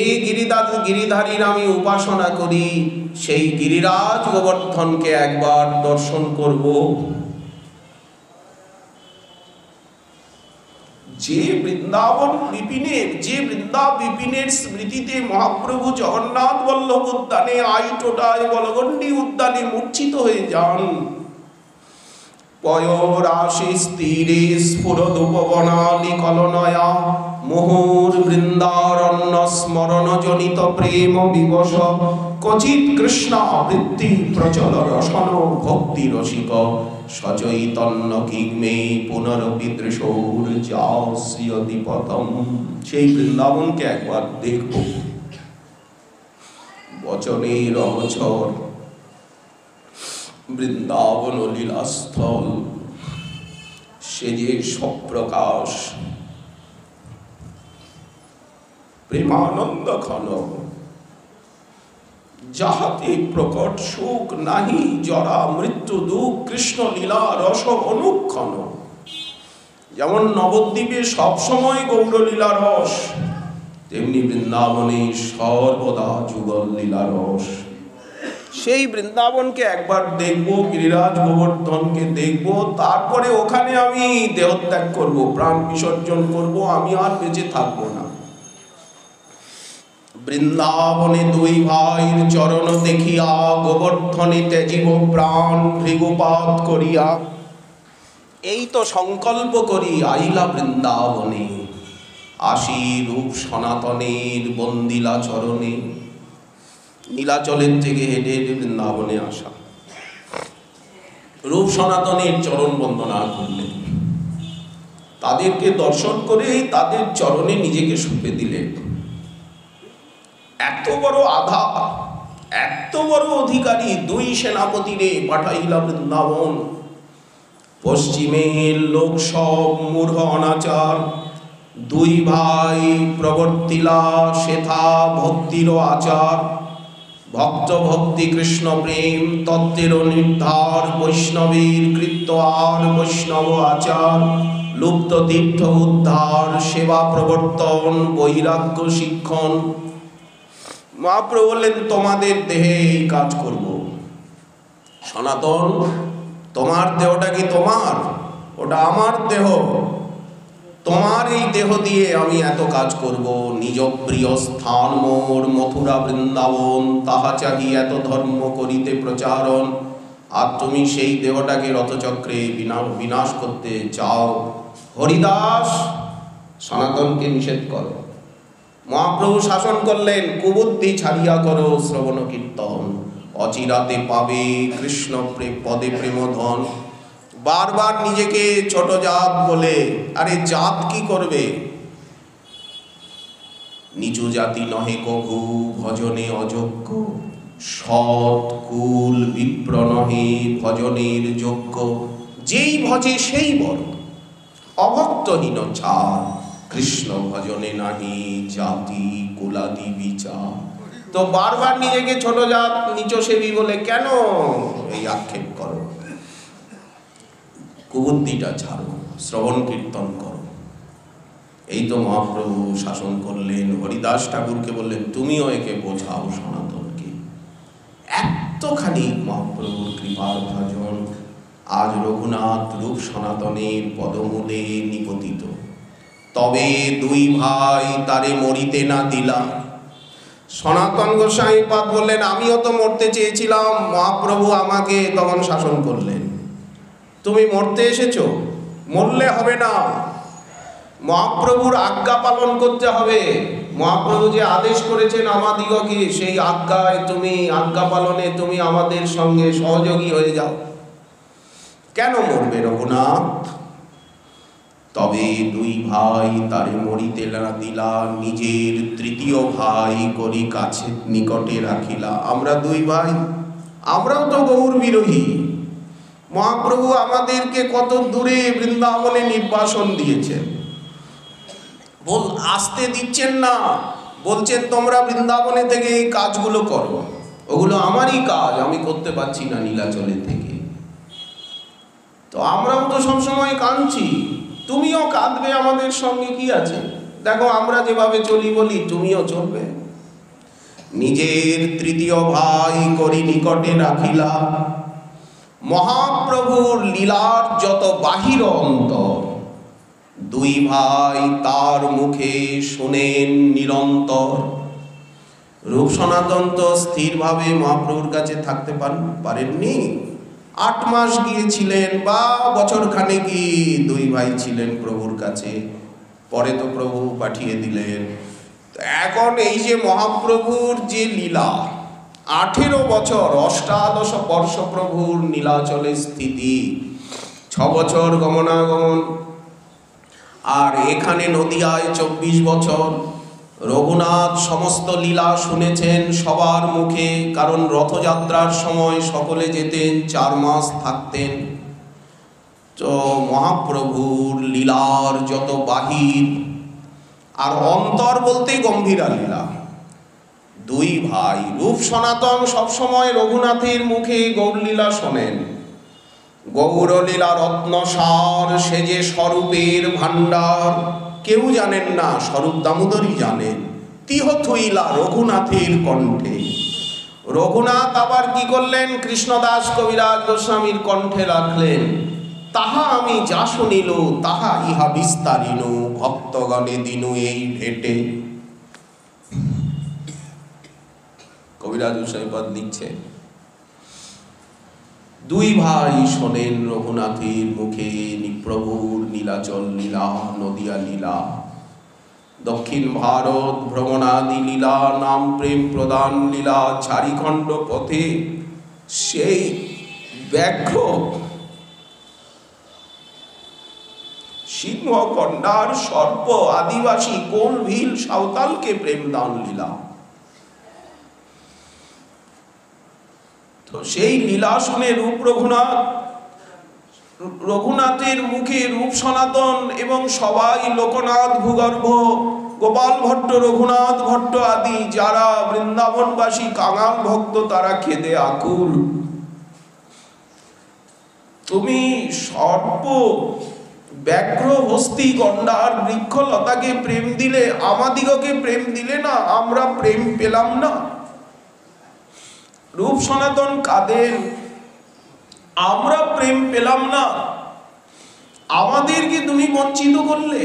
গিরিধারীর আমি উপাসনা করি, সেই গিরিরাজ গোবর্ধনকে একবার দর্শন করব। যে বৃন্দাবন বিপিনের, যে বৃন্দা বিপিনের স্মৃতিতে মহাপ্রভু জগন্নাথ বল্লভ উদ্যানে, আইটোটায়, বলগণ্ডী উদ্যানে মূর্ছিত হয়ে যান। পয়রাশি স্থিরে স্ফুরদুপবনালি কলনয়া, মুহুর বৃন্দারণ্য স্মরণ জনিত প্রেম বিবশ ক্বচিৎ কৃষ্ণ বৃত্তি প্রচল রসন ভক্তি রসিক সচৈতন্য কিগ্মে পুনরপি দৃশৌর যাস্যতি পথম। সেই বৃন্দাবনকে একবার দেখব, বচনের অবচর বৃন্দাবন লীলাস্থল, সে যে সপ্রকাশ প্রেমানন্দ ঘন, যাহাতে প্রকট সুখ নাহি জরা মৃত্যু দুঃখ, কৃষ্ণ লীলা রস অনুক্ষণ। যেমন নবদ্বীপে সবসময় গৌরলীলা রস, তেমনি বৃন্দাবনে সর্বদা যুগল লীলা রস। সেই বৃন্দাবনকে একবার দেখবো, গিরিরাজ গোবর্ধনকে দেখবো, তারপরে ওখানে আমি দেহত্যাগ করব, প্রাণ বিসর্জন করব, আমি আর বেঁচে থাকবো না। বৃন্দাবনে দুই ভাইয়ের চরণ দেখিয়া গোবর্ধনে ত্যাজিব প্রাণ ভৃগুপাত করিয়া। এই তো সংকল্প করি আইলা বৃন্দাবনে, আসি রূপ সনাতনের বন্দিলা চরণে। নীলাচলের থেকে হেঁটে হেঁটে বৃন্দাবনে আসা, রূপ সনাতনের চরণ বন্দনা করলেন, তাদেরকে দর্শন করে তাদের চরণে নিজেকে সঁপে দিলেন। এত বড় আধা, এত বড় অধিকারী দুই সেনাপতিরে পাঠাইলা বৃন্দাবন। পশ্চিমের লোক সব মূঢ় অনাচার, দুই ভাই প্রবর্তিলা সেথা ভক্তির আচার। ভক্ত ভক্তি কৃষ্ণ প্রেম তত্ত্বের নির্ধার, বৈষ্ণবীর কৃত্য আর বৈষ্ণব আচার। লুপ্ত তীর্থ উদ্ধার, সেবা প্রবর্তন, বৈরাগ্য শিক্ষণ। মহাপ্রভু বললেন, তোমাদের দেহে এই কাজ করব। সনাতন, তোমার দেহটা কি তোমার? ওটা আমার দেহ। তোমার এই দেহ দিয়ে আমি এত কাজ করব। নিজ প্রিয় স্থান মোর মথুরা বৃন্দাবন, তাহা চাহি এত ধর্ম করিতে প্রচারণ। আর তুমি সেই দেহটাকে রথচক্রে বিনাশ করতে চাও। হরিদাস, সনাতনকে নিষেধ করো। মহাপ্রভু শাসন করলেন, কুবুদ্ধি ছাড়িয়া করো শ্রবণ কীর্তন, অচিরাতে পাবে কৃষ্ণ পদে প্রেমধন। বারবার নিজেকে ছোট জাত বলে, আরে জাত কি করবে? নিচু জাতি নহে কভু ভজনে অযোগ্য, সৎ কুল বিপ্র নহে ভজনের যোগ্য। যেই ভজে সেই বড়, অভক্তহীন ছাড়, কৃষ্ণ ভজনে নাহি জাতি কুলাদি বিচার। তো বারবার নিজেকে ছোট জাত নিচসেবী বলে কেন এই আক্ষেপ করো? কুবুদ্ধিটা ছাড়ো, শ্রবণ কীর্তন করো। এই তো মহাপ্রভু শাসন করলেন। হরিদাস ঠাকুরকে বললেন, তুমিও একে বোঝাও সনাতনকে। এতখানি মহাপ্রভুর কৃপার ভাজন আজ রঘুনাথ রূপ সনাতনের পদমূলে নিপতিত। তবে দুই ভাই তারে মরিতে না দিলা। সনাতন গোস্বামী পাদ বললেন, আমিও তো মরতে চেয়েছিলাম, মহাপ্রভু আমাকে তখন শাসন করলেন। তুমি মরতে এসেছো, মরলে হবে না, মহাপ্রভুর আজ্ঞা পালন করতে হবে। মহাপ্রভু যে আদেশ করেছেন আমাদিগকে, সেই আজ্ঞায় তুমি, আজ্ঞা পালনে তুমি আমাদের সঙ্গে সহযোগী হয়ে যাও। কেন মরবে রঘুনাথ? তবে দুই ভাই তারে মরিতে না দিলা, নিজের তৃতীয় ভাই করি কাছে নিকটে রাখিলা। আমরা দুই ভাই, আমরাও তো গৌর বিরোহী। মহাপ্রভু আমাদেরকে কত দূরে বৃন্দাবনে নির্বাসন দিয়েছেন, আসতে দিচ্ছেন না, বলছেন তোমরা বৃন্দাবনে থেকে এই কাজগুলো করো। ওগুলো আমারই কাজ, আমি করতে পারছি না নীলাচলে থেকে। তো আমরাও তো সবসময় কাঁদছি, তুমিও কাঁদবে আমাদের সঙ্গে, কি আছে? দেখো আমরা যেভাবে চলি বলি, তুমিও চলবে। নিজের তৃতীয় ভাই করি নিকটে রাখিলা। মহাপ্রভুর লীলার যত বাহির অন্তর, দুই ভাই তার মুখে শুনেন নিরন্তর। রূপ সনাতন তো স্থিরভাবে মহাপ্রভুর কাছে থাকতে পারেননি। 8 মাস গিয়েছিলেন বা বছর খানেক দুই ভাই ছিলেন প্রভুর কাছে। পরে তো প্রভু পাঠিয়ে দিলেন। এখন এই যে মহাপ্রভুর যে লীলা, 18 বছর 18 বর্ষ প্রভুর নীলাচলে স্থিতি, 6 বছর গমনাগমন, আর এখানে নদিয়ায় 24 বছর। রঘুনাথ সমস্ত লীলা শুনেছেন সবার মুখে, কারণ রথযাত্রার সময় সকলে যেতেন, 4 মাস থাকতেন। তো মহাপ্রভুর লীলার যত বাহির আর অন্তর বলতে গম্ভীরা লীলা। 2 ভাই রূপ সনাতন সবসময় রঘুনাথের মুখে গৌরলীলা শোনেন। গৌরলীলা রত্নসার, সে যে স্বরূপের ভাণ্ডার, কেউ জানেন না, স্বরূপ দামোদরই জানেন। তিহথইলা রঘুনাথের কণ্ঠে। রঘুনাথ আবার কি করলেন, কৃষ্ণদাস কবিরাজ গোস্বামীর কণ্ঠে রাখলেন। তাহা আমি যা শুনিল তাহা ইহা বিস্তারিন, ভক্তগণে দিনু এই ভেটে। কবিরাজ গোস্বামী পদ লিখছে, 2 ভাই শোনেন রঘুনাথের মুখে প্রভুর নীলাচল লীলা, নদিয়া লীলা। দক্ষিণ ভারত ভ্রমণাদি লীলা, নাম প্রেম প্রদান লীলা, চারিখণ্ড পথে সেই ব্যাঘ্র সিংহ, গন্ডার, সর্প, আদিবাসী, কোল, ভিল, সাঁওতালকে প্রেমদান লীলা। তো সেই লীলা শুনে রূপ রঘুনাথের মুখে রূপ সনাতন এবং সবাই লোকনাথ, ভূগর্ভ, গোপাল ভট্ট, রঘুনাথ ভট্ট আদি যারা বৃন্দাবনবাসী কাঙাল ভক্ত, তারা খেদে আকুল। তুমি সর্প, ব্যাঘ্র, হস্তি, গন্ডার, বৃক্ষলতাকে প্রেম দিলে, আমাদিগকে প্রেম দিলে না, আমরা প্রেম পেলাম না। রূপ সনাতন কাঁদেন, আমরা প্রেম পেলাম না, আমাদেরকে তুমি বঞ্চিত করলে।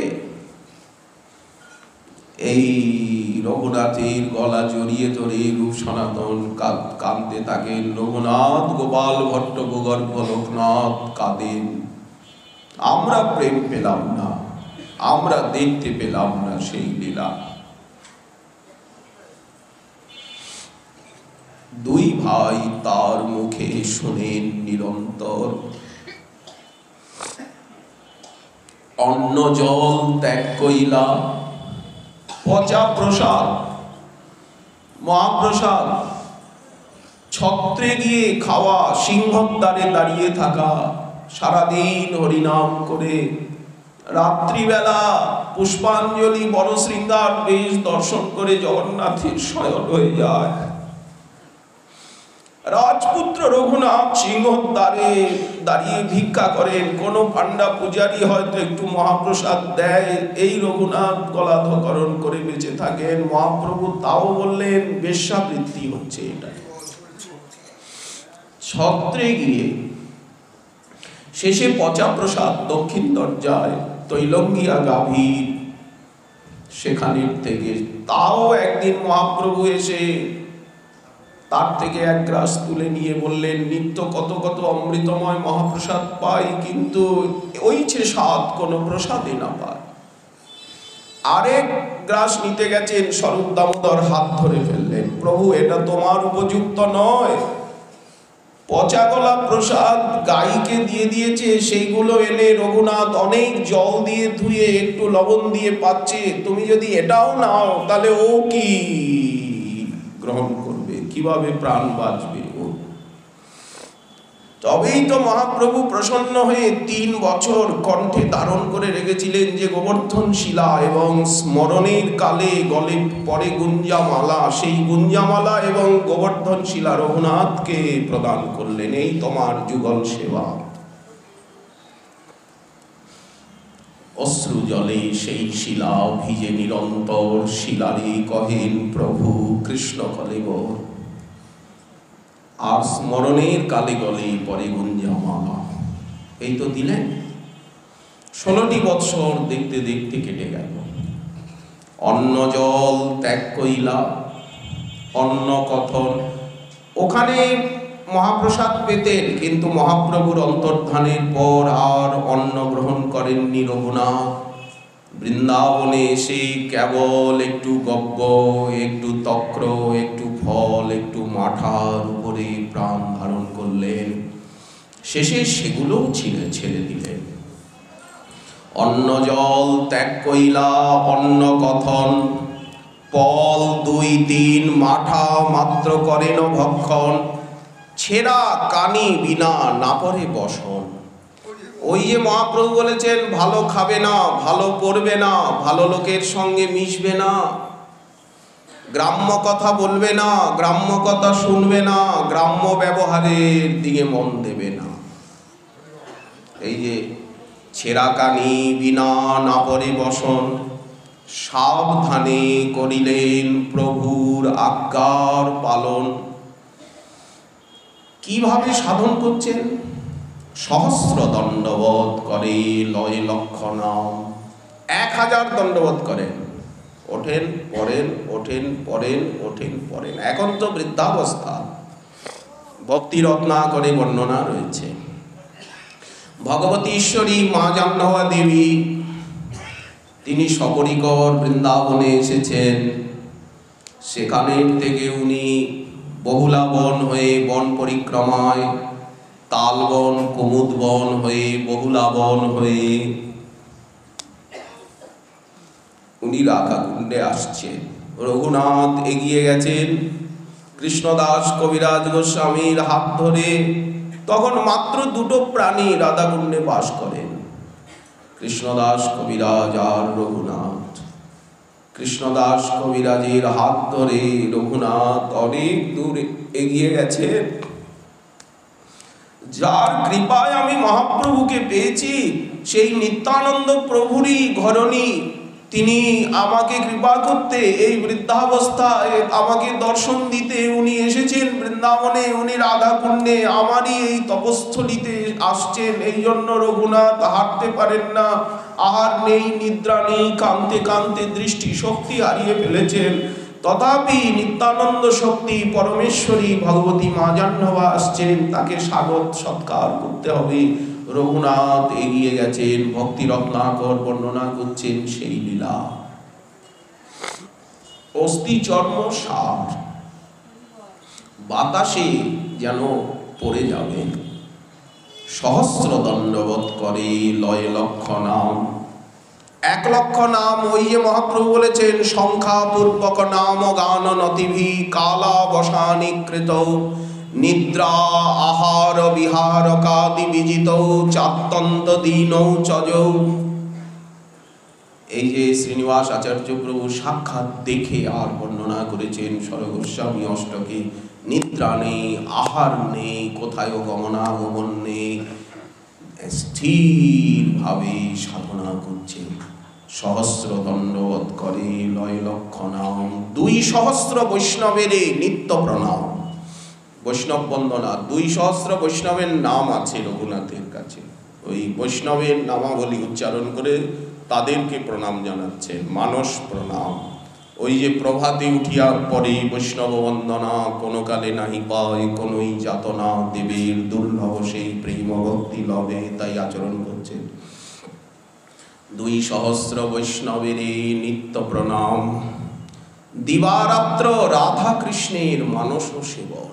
এই রঘুনাথের গলা জড়িয়ে ধরে রূপ সনাতন কাঁদতে থাকেন। রঘুনাথ, গোপাল ভট্ট, ভূগর্ভ, লোকনাথ কাঁদেন, আমরা প্রেম পেলাম না, আমরা দেখতে পেলাম না সেই লীলা। 2 ভাই তার মুখে শোনেন নিরন্তর। অন্ন জল ত্যাগ কইলা, পচা প্রসাদ, মহাপ্রসাদ ছত্রে গিয়ে খাওয়া, সিংহর দ্বারে দাঁড়িয়ে থাকা, সারাদিন হরিনাম করে, রাত্রিবেলা পুষ্পাঞ্জলি বড় শৃঙ্গার বেশ দর্শন করে জগন্নাথের শয়ন হয়ে যায়। রাজপুত্র রঘুনাথ সিংহর দ্বারে দাঁড়িয়ে ভিক্ষা করেন। কোন পান্ডা পূজারী হয়তো একটু মহাপ্রসাদ দেয়, এই রঘুনাথ গলাধকরণ করে বেঁচে থাকেন। মহাপ্রভু তাও বললেন বেশ্যাবৃত্তি হচ্ছে এটা। ছত্রে গিয়ে শেষে পচা প্রসাদ দক্ষিণ দরজায়, তৈলঙ্গিয়া গাভীর, সেখানের থেকে তাও একদিন মহাপ্রভু এসে তার থেকে 1 গ্রাস তুলে নিয়ে বললেন, নিত্য কত কত অমৃতময় মহাপ্রসাদ পাই, কিন্তু ওইছে স্বাদ কোনো প্রসাদে না পায়। আরেক গ্রাস নিতে গেছেন, স্বরূপ দামোদর হাত ধরে ফেললেন, প্রভু এটা তোমার উপযুক্ত নয়, পচা গলা প্রসাদ গাইকে দিয়ে দিয়েছে, সেইগুলো এনে রঘুনাথ অনেক জল দিয়ে ধুয়ে একটু লবণ দিয়ে পাচ্ছে, তুমি যদি এটাও নাও তাহলে ও কি গ্রহণ করবে, কিভাবে প্রাণ বাঁচবে ও? তবেই তো মহাপ্রভু প্রসন্ন হয়ে 3 বছর কণ্ঠে ধারণ করে রেখেছিলেন যে গোবর্ধন শিলা, এবং স্মরণের কালে গলে পরে গুঞ্জামালা, সেই গুঞ্জামালা এবং গোবর্ধন শিলা রঘুনাথকে প্রদান করলেন। এই তোমার যুগল সেবা। অশ্রু জলে সেই শিলা ভিজে নিরন্তর, শিলারে কহেন প্রভু কৃষ্ণ কলেবর। আর স্মরণের কালে গলে পরে গুঞ্জামালা। এই তো দিলেন। 16টি বৎসর দেখতে দেখতে কেটে গেল। অন্ন জল ত্যাগ কইলা, অন্ন কথন, ওখানে মহাপ্রসাদ পেতেন, কিন্তু মহাপ্রভুর অন্তর্ধানের পর আর অন্ন গ্রহণ করেননি রঘুনাথ। বৃন্দাবনে এসে কেবল একটু গব্য, একটু তক্র, একটু ফল, একটু মাঠার উপরে প্রাণ ধারণ করলেন। শেষে সেগুলোও ছেড়ে দিলেন। অন্ন জল ত্যাগ কইলা অন্ন কথন, পল 2-3 মাঠা মাত্র করেন ভক্ষণ, ছেঁড়া কানি বিনা না পরে বসন। ওই যে মহাপ্রভু বলেছেন ভালো খাবে না, ভালো পড়বে না, ভালো লোকের সঙ্গে মিশবে না, গ্রাম্য কথা বলবে না, গ্রাম্য কথা শুনবে না, গ্রাম্য ব্যবহারের দিকে মন দেবে না। এই যে ছেঁড়া কানি বিনা না পরে বসন, সাবধানে করিলেন প্রভুর আজ্ঞার পালন। কিভাবে সাধন করছেন? সহস্র দণ্ডবোধ করে লয় লক্ষ নাম, 1000 দণ্ডবোধ করেন, ওঠেন পড়েন, ওঠেন পড়েন, ওঠেন পড়েন। এখন তো বৃদ্ধাবস্থা, ভক্তি রত্নাকরে বর্ণনা রয়েছে। ভগবতী ঈশ্বরী মা জাহ্নবা দেবী, তিনি সপরিকর বৃন্দাবনে এসেছেন। সেখানের থেকে উনি বহুলা বন হয়ে বন পরিক্রমায়, তালবন কুমুদ বন হয়ে বহুলা বন হয়ে উনি রাধাকুণ্ডে আসছেন। রঘুনাথ এগিয়ে গেছেন কৃষ্ণদাস কবিরাজ গোস্বামীর হাত ধরে। তখন মাত্র 2টো প্রাণী রাধাকুণ্ডে বাস করেন, কৃষ্ণদাস কবিরাজ আর রঘুনাথ। কৃষ্ণদাস কবিরাজের হাত ধরে রঘুনাথ অনেক দূর এগিয়ে গেছে। যার কৃপায় আমি মহাপ্রভুকে পেয়েছি, সেই নিত্যানন্দ প্রভুরই ঘরণী, তিনি আমাকে কৃপা করতে এই বৃদ্ধাবস্থায় আমাকে দর্শন দিতে উনি এসেছেন বৃন্দাবনে। উনি রাধাকুণ্ডে আমারই এই তপস্থলিতে আসছেন। এই জন্য রঘুনাথ হাঁটতে পারেন না, আহার নেই, নিদ্রা নেই, কাঁদতে কাঁদতে দৃষ্টি শক্তি হারিয়ে ফেলেছেন। তথাপি নিত্যানন্দ শক্তি পরমেশ্বরী ভগবতী মা জাহ্নবা আসছেন, তাকে স্বাগত সৎকার করতে হবে। রঘুনাথ এগিয়ে গেছেন, ভক্তি রত্নাকর বর্ণনা করছেন সেই লীলা। অস্থি চর্ম সার বাতাসে যেন পড়ে যাবে। সহস্র দণ্ডবোধ করে লয় লক্ষ নাম, 1 লক্ষ নাম। ওই যে মহাপ্রভু বলেছেন সংখ্যা পূর্বক নাম গান নতিভি কালা বসানিকৃত, নিদ্রা আহার বিহার কাদি বিজিত, চাত্যন্ত দীন চজ। এই যে শ্রীনিবাস আচার্য প্রভু সাক্ষাৎ দেখে আর বর্ণনা করেছেন স্বরগোস্বামী অষ্টকে, নিদ্রা নেই, আহার নেই, কোথায়ও গমনাগমন নেই, স্থির ভাবে সাধনা করছেন। সহস্র দণ্ডবোধ করে লয় লক্ষ নাম, 2,000 বৈষ্ণবের নিত্য প্রণাম। বৈষ্ণব বন্দনা, 2,000 বৈষ্ণবের নাম আছে রঘুনাথের কাছে। ওই বৈষ্ণবের নামাবলী উচ্চারণ করে তাদেরকে প্রণাম জানাচ্ছে, মানস প্রণাম। ওই যে প্রভাতে উঠিয়া পরে বৈষ্ণব বন্দনা, কোনো কালে নাহি পায় কোনোই যাতনা, দেবীর দুর্লভ সেই প্রেম ভক্তি লবে, তাই আচরণ করছে। 2,000 বৈষ্ণবের নিত্য প্রণাম। দিবারাত্র রাধা কৃষ্ণের মানস সেবন,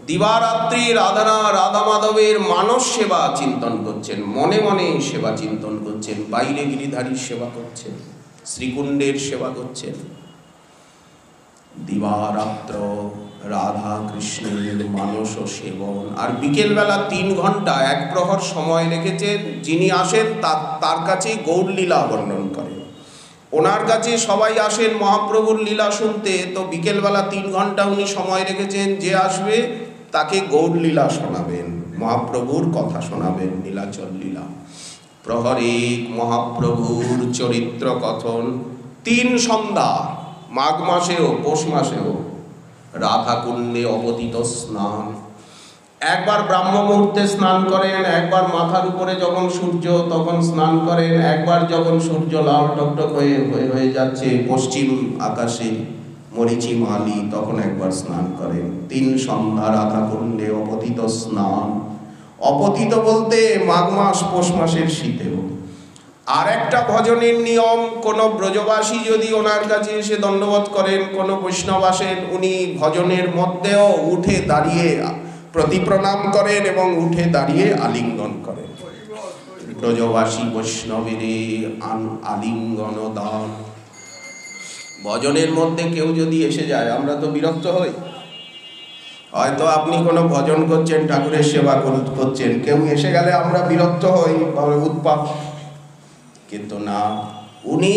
দিবারাত্রি রাধা মাধবের মানস সেবা চিন্তন করছেন, মনে মনে সেবা চিন্তন করছেন, বাইরে গিরিধারীর সেবা করছেন, শ্রীকুণ্ডের সেবা করছেন। দিবারাত্র রাধা কৃষ্ণের মানস সেবন। আর বিকেল বেলা 3 ঘন্টা 1 প্রহর সময় রেখেছেন। যিনি আসেন তার কাছেই গৌরলীলা বর্ণন করেন। ওনার কাছে সবাই আসেন মহাপ্রভুর লীলা শুনতে, তো বিকেলবেলা 3 ঘন্টা উনি সময় রেখেছেন। যে আসবে তাকে গৌরলীলা শোনাবেন, মহাপ্রভুর কথা শোনাবেন, নীলাচল লীলা। প্রহরিক মহাপ্রভুর চরিত্র কথন। 3 সন্ধ্যা, মাঘ মাসেও পৌষ মাসেও রাধাকুণ্ডে অবতীত স্নান। একবার ব্রাহ্ম মুহূর্তে স্নান করেন, একবার মাথার উপরে যখন সূর্য তখন স্নান করেন, একবার যখন সূর্য লাল টকটক হয়ে যাচ্ছে পশ্চিম আকাশে মরিচি মালি, তখন একবার স্নান করেন। 3 সন্ধ্যা রাধাকুণ্ডে অপতিত স্নান। অপতিত বলতে মাঘ মাস পৌষ মাসের শীতেও। আর একটা ভজনের নিয়ম, কোনো ব্রজবাসী যদি ওনার কাছে এসে দণ্ডবোধ করেন, কোনো বৈষ্ণব আসেন, উনি ভজনের মধ্যেও উঠে দাঁড়িয়ে প্রতি প্রণাম করেন এবং উঠে দাঁড়িয়ে আলিঙ্গন করেন। ব্রজবাসী বৈষ্ণবের আলিঙ্গন দান। ভজনের মধ্যে কেউ যদি এসে যায়, আমরা তো বিরক্ত হই। হয়তো আপনি কোনো ভজন করছেন, ঠাকুরের সেবা করছেন, কেউ এসে গেলে আমরা বিরক্ত হই, উৎপাত। কিন্তু না, উনি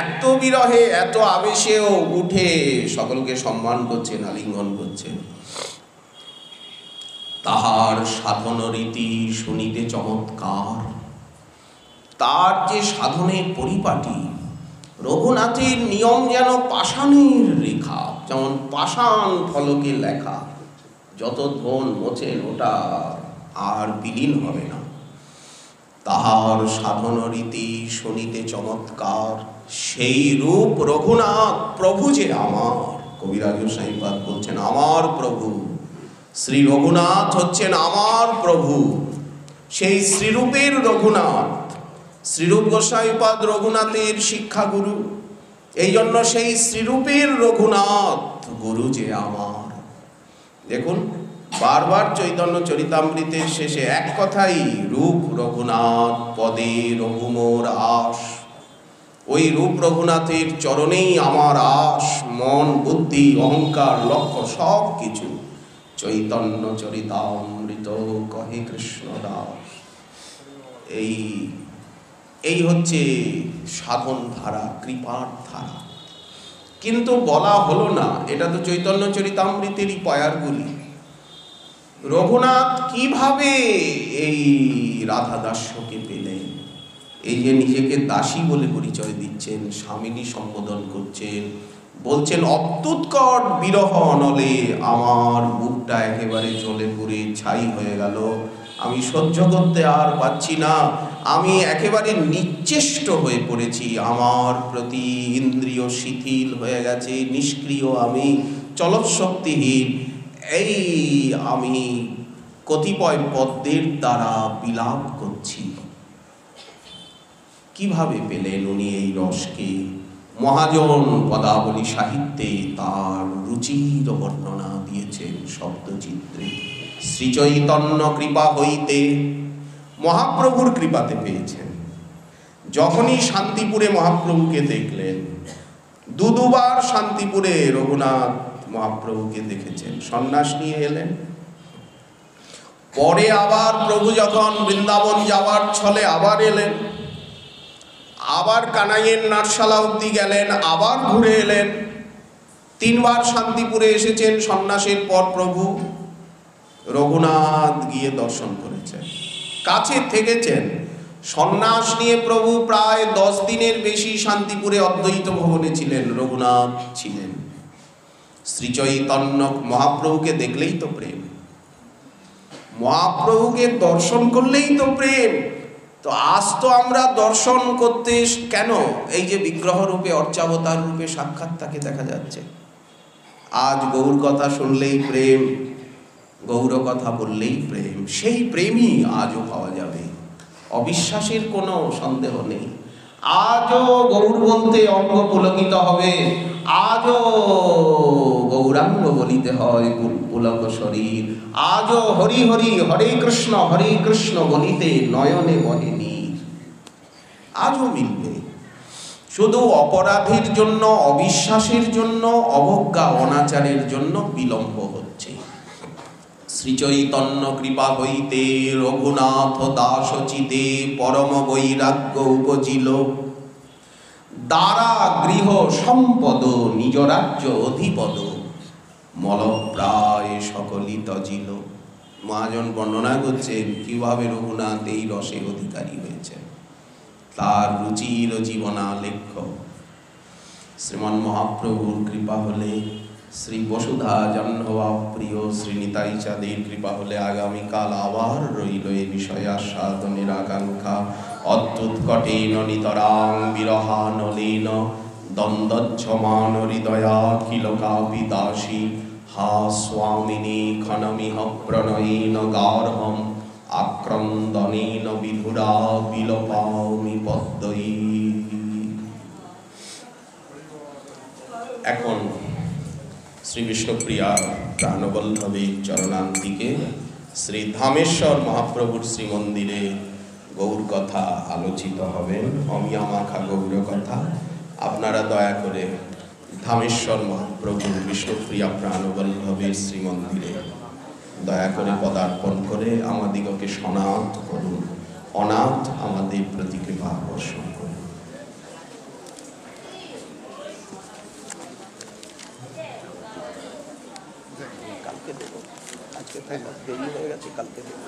এত বিরহে, এত আবেশেও উঠে সকলকে সম্মান করছেন, আলিঙ্গন করছেন। তাহার সাধন রীতি শুনিতে চমৎকার। তার যে সাধনের পরিপাটি, রঘুনাথের নিয়ম যেন পাষাণের রেখা, যেমন পাষাণ ফলকে লেখা, যত ধন মোছেন ওটা আর বিলীন হবে না। তাহার সাধন রীতি শুনিতে চমৎকার, সেই রূপ রঘুনাথ প্রভু যে আমার। কবিরাজ গোসাইপাদ বলছেন, আমার প্রভু শ্রী রঘুনাথ হচ্ছেন আমার প্রভু, সেই শ্রীরূপের রঘুনাথ। শ্রীরূপ গোসাইপাদ রঘুনাথের শিক্ষাগুরু, এই জন্য সেই শ্রীরূপের রঘুনাথ গুরু যে আমার। দেখুন, বারবার চৈতন্য চরিতামৃতের শেষে এক কথাই, রূপ রঘুনাথ পদে রঘুমোর আস। ওই রূপ রঘুনাথের চরণেই আমার আস, মন, বুদ্ধি, অহংকার, লক্ষ্য সব কিছু। চৈতন্য চরিতামৃত কহে কৃষ্ণ দাস। এই হচ্ছে সাধন ধারা, কৃপার ধারা। কিন্তু বলা হলো না, এটা তো চৈতন্য চরিতামৃতেরই পয়ারগুলি। রঘুনাথ কিভাবে এই রাধা দাস্যকে পেলেন? এই যে নিজেকে দাসী বলে পরিচয় দিচ্ছেন, স্বামিনী সম্বোধন করছেন, বলছেন অত্যুৎকট বিরহ অনলে আমার বুকটা একেবারে জ্বলে পুড়ে ছাই হয়ে গেল, আমি সহ্য করতে আর পাচ্ছি না, আমি একেবারে নিশ্চেষ্ট হয়ে পড়েছি, আমার প্রতি ইন্দ্রিয় শিথিল হয়ে গেছে, নিষ্ক্রিয় আমি, চলৎশক্তিহীন। এই আমি কতিপয় পদ্মের দ্বারা বিলাপ করছি। কিভাবে পেলেন উনি এই রসকে? মহাজন পদাবলী সাহিত্যে তার রুচির বর্ণনা দিয়েছেন শব্দচিত্রে। শ্রীচৈতন্য কৃপা হইতে, মহাপ্রভুর কৃপাতে পেয়েছেন। যখনই শান্তিপুরে মহাপ্রভুকে দেখলেন, দুবার শান্তিপুরে রঘুনাথ মহাপ্রভুকে দেখেছেন, সন্ন্যাস নিয়ে এলেন। পরে আবার প্রভু যখন বৃন্দাবন যাওয়ার ছলে আবার এলেন, আবার কানাইয়ের নাটশালা অব্দি গেলেন, আবার ঘুরে এলেন। 3 বার শান্তিপুরে এসেছেন সন্ন্যাসের পর প্রভু। রঘুনাথ গিয়ে দর্শন করেছেন, কাছে থেকেছেন। সন্ন্যাস নিয়ে প্রভু প্রায় 10 দিনের বেশি শান্তিপুরে অদ্বৈত ভবনে ছিলেন, রঘুনাথ ছিলেন। শ্রীচৈতন্য মহাপ্রভুকে দেখলেই তো প্রেম, মহাপ্রভুকে দর্শন করলেই তো প্রেম। তো আজ তো আমরা দর্শন করতে কেন, এই যে বিগ্রহ রূপে অর্চাবতার রূপে সাক্ষাৎ তাকে দেখা যাচ্ছে। আজ গৌর কথা শুনলেই প্রেম, গৌর কথা বললেই প্রেম, সেই প্রেমই আজও পাওয়া যাবে, অবিশ্বাসের কোনো সন্দেহ নেই। আজও গৌর বলতে অঙ্গ পুলকিত হবে, আজও গৌরাঙ্গ বলিতে হয় পুলক শরীর, আজও হরি হরি হরে কৃষ্ণ বলিতে নয়নে বহে নীর। আজও মিলবে, শুধু অপরাধের জন্য, অবিশ্বাসের জন্য, অবজ্ঞা অনাচারের জন্য বিলম্ব হচ্ছে। শ্রীচৈতন্য কৃপা হইতে রঘুনাথ দাসচিতে পরম বৈরাগ্য উপজিল, দ্বারা গৃহ সম্পদ নিজ রাজ্য অধিপদ, মলপ্রায় সকলই তজিল। মহাজন বর্ণনা করছেন কিভাবে রঘুনাথ এই রসে অধিকারী হয়েছে, তার রুচির জীবনালেখ্য। শ্রীমান মহাপ্রভুর কৃপা হলে, শ্রী বসুধা জাহ্নবা প্রিয় শ্রীনিতাই চাঁদের কৃপা হলে আগামীকাল আবার রইল এ বিষয়ে আস্বাদনের আকাঙ্ক্ষা। অত্যুৎকটেন নিতরাং বিরহানলীন দ্বন্দ্বচ্ছমান হৃদয়া কিল কাপি দাসী, হা স্বামিনী ক্ষণমিহ প্রণয়ীন গার্হম আক্রন্দনেন বিধুরা বিলপামি পদ্ময়ী। এখন শ্রী বিষ্ণুপ্রিয়া প্রাণবল্লভী চরণান্তিকে শ্রী ধামেশ্বর মহাপ্রভুর শ্রীমন্দিরে গৌর কথা আলোচিত হবেন, অমিয়া মাখা গৌর কথা। আপনারা দয়া করে ধামেশ্বর মহাপ্রভুর বিষ্ণুপ্রিয়া প্রাণবল্লভীর শ্রীমন্দিরে দয়া করে পদার্পণ করে আমাদিগকে সনাথ করুন, অনাথ আমাদের প্রতি কৃপা বর্ষণ করুন। কালকে দেবো, আজকে দেরি হয়ে গেছে, কালকে দেবো।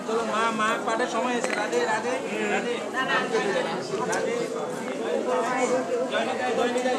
চলো মা মা পাঠের সময় এসে রাধে রাধে রাধে রাধে জয় নিতাই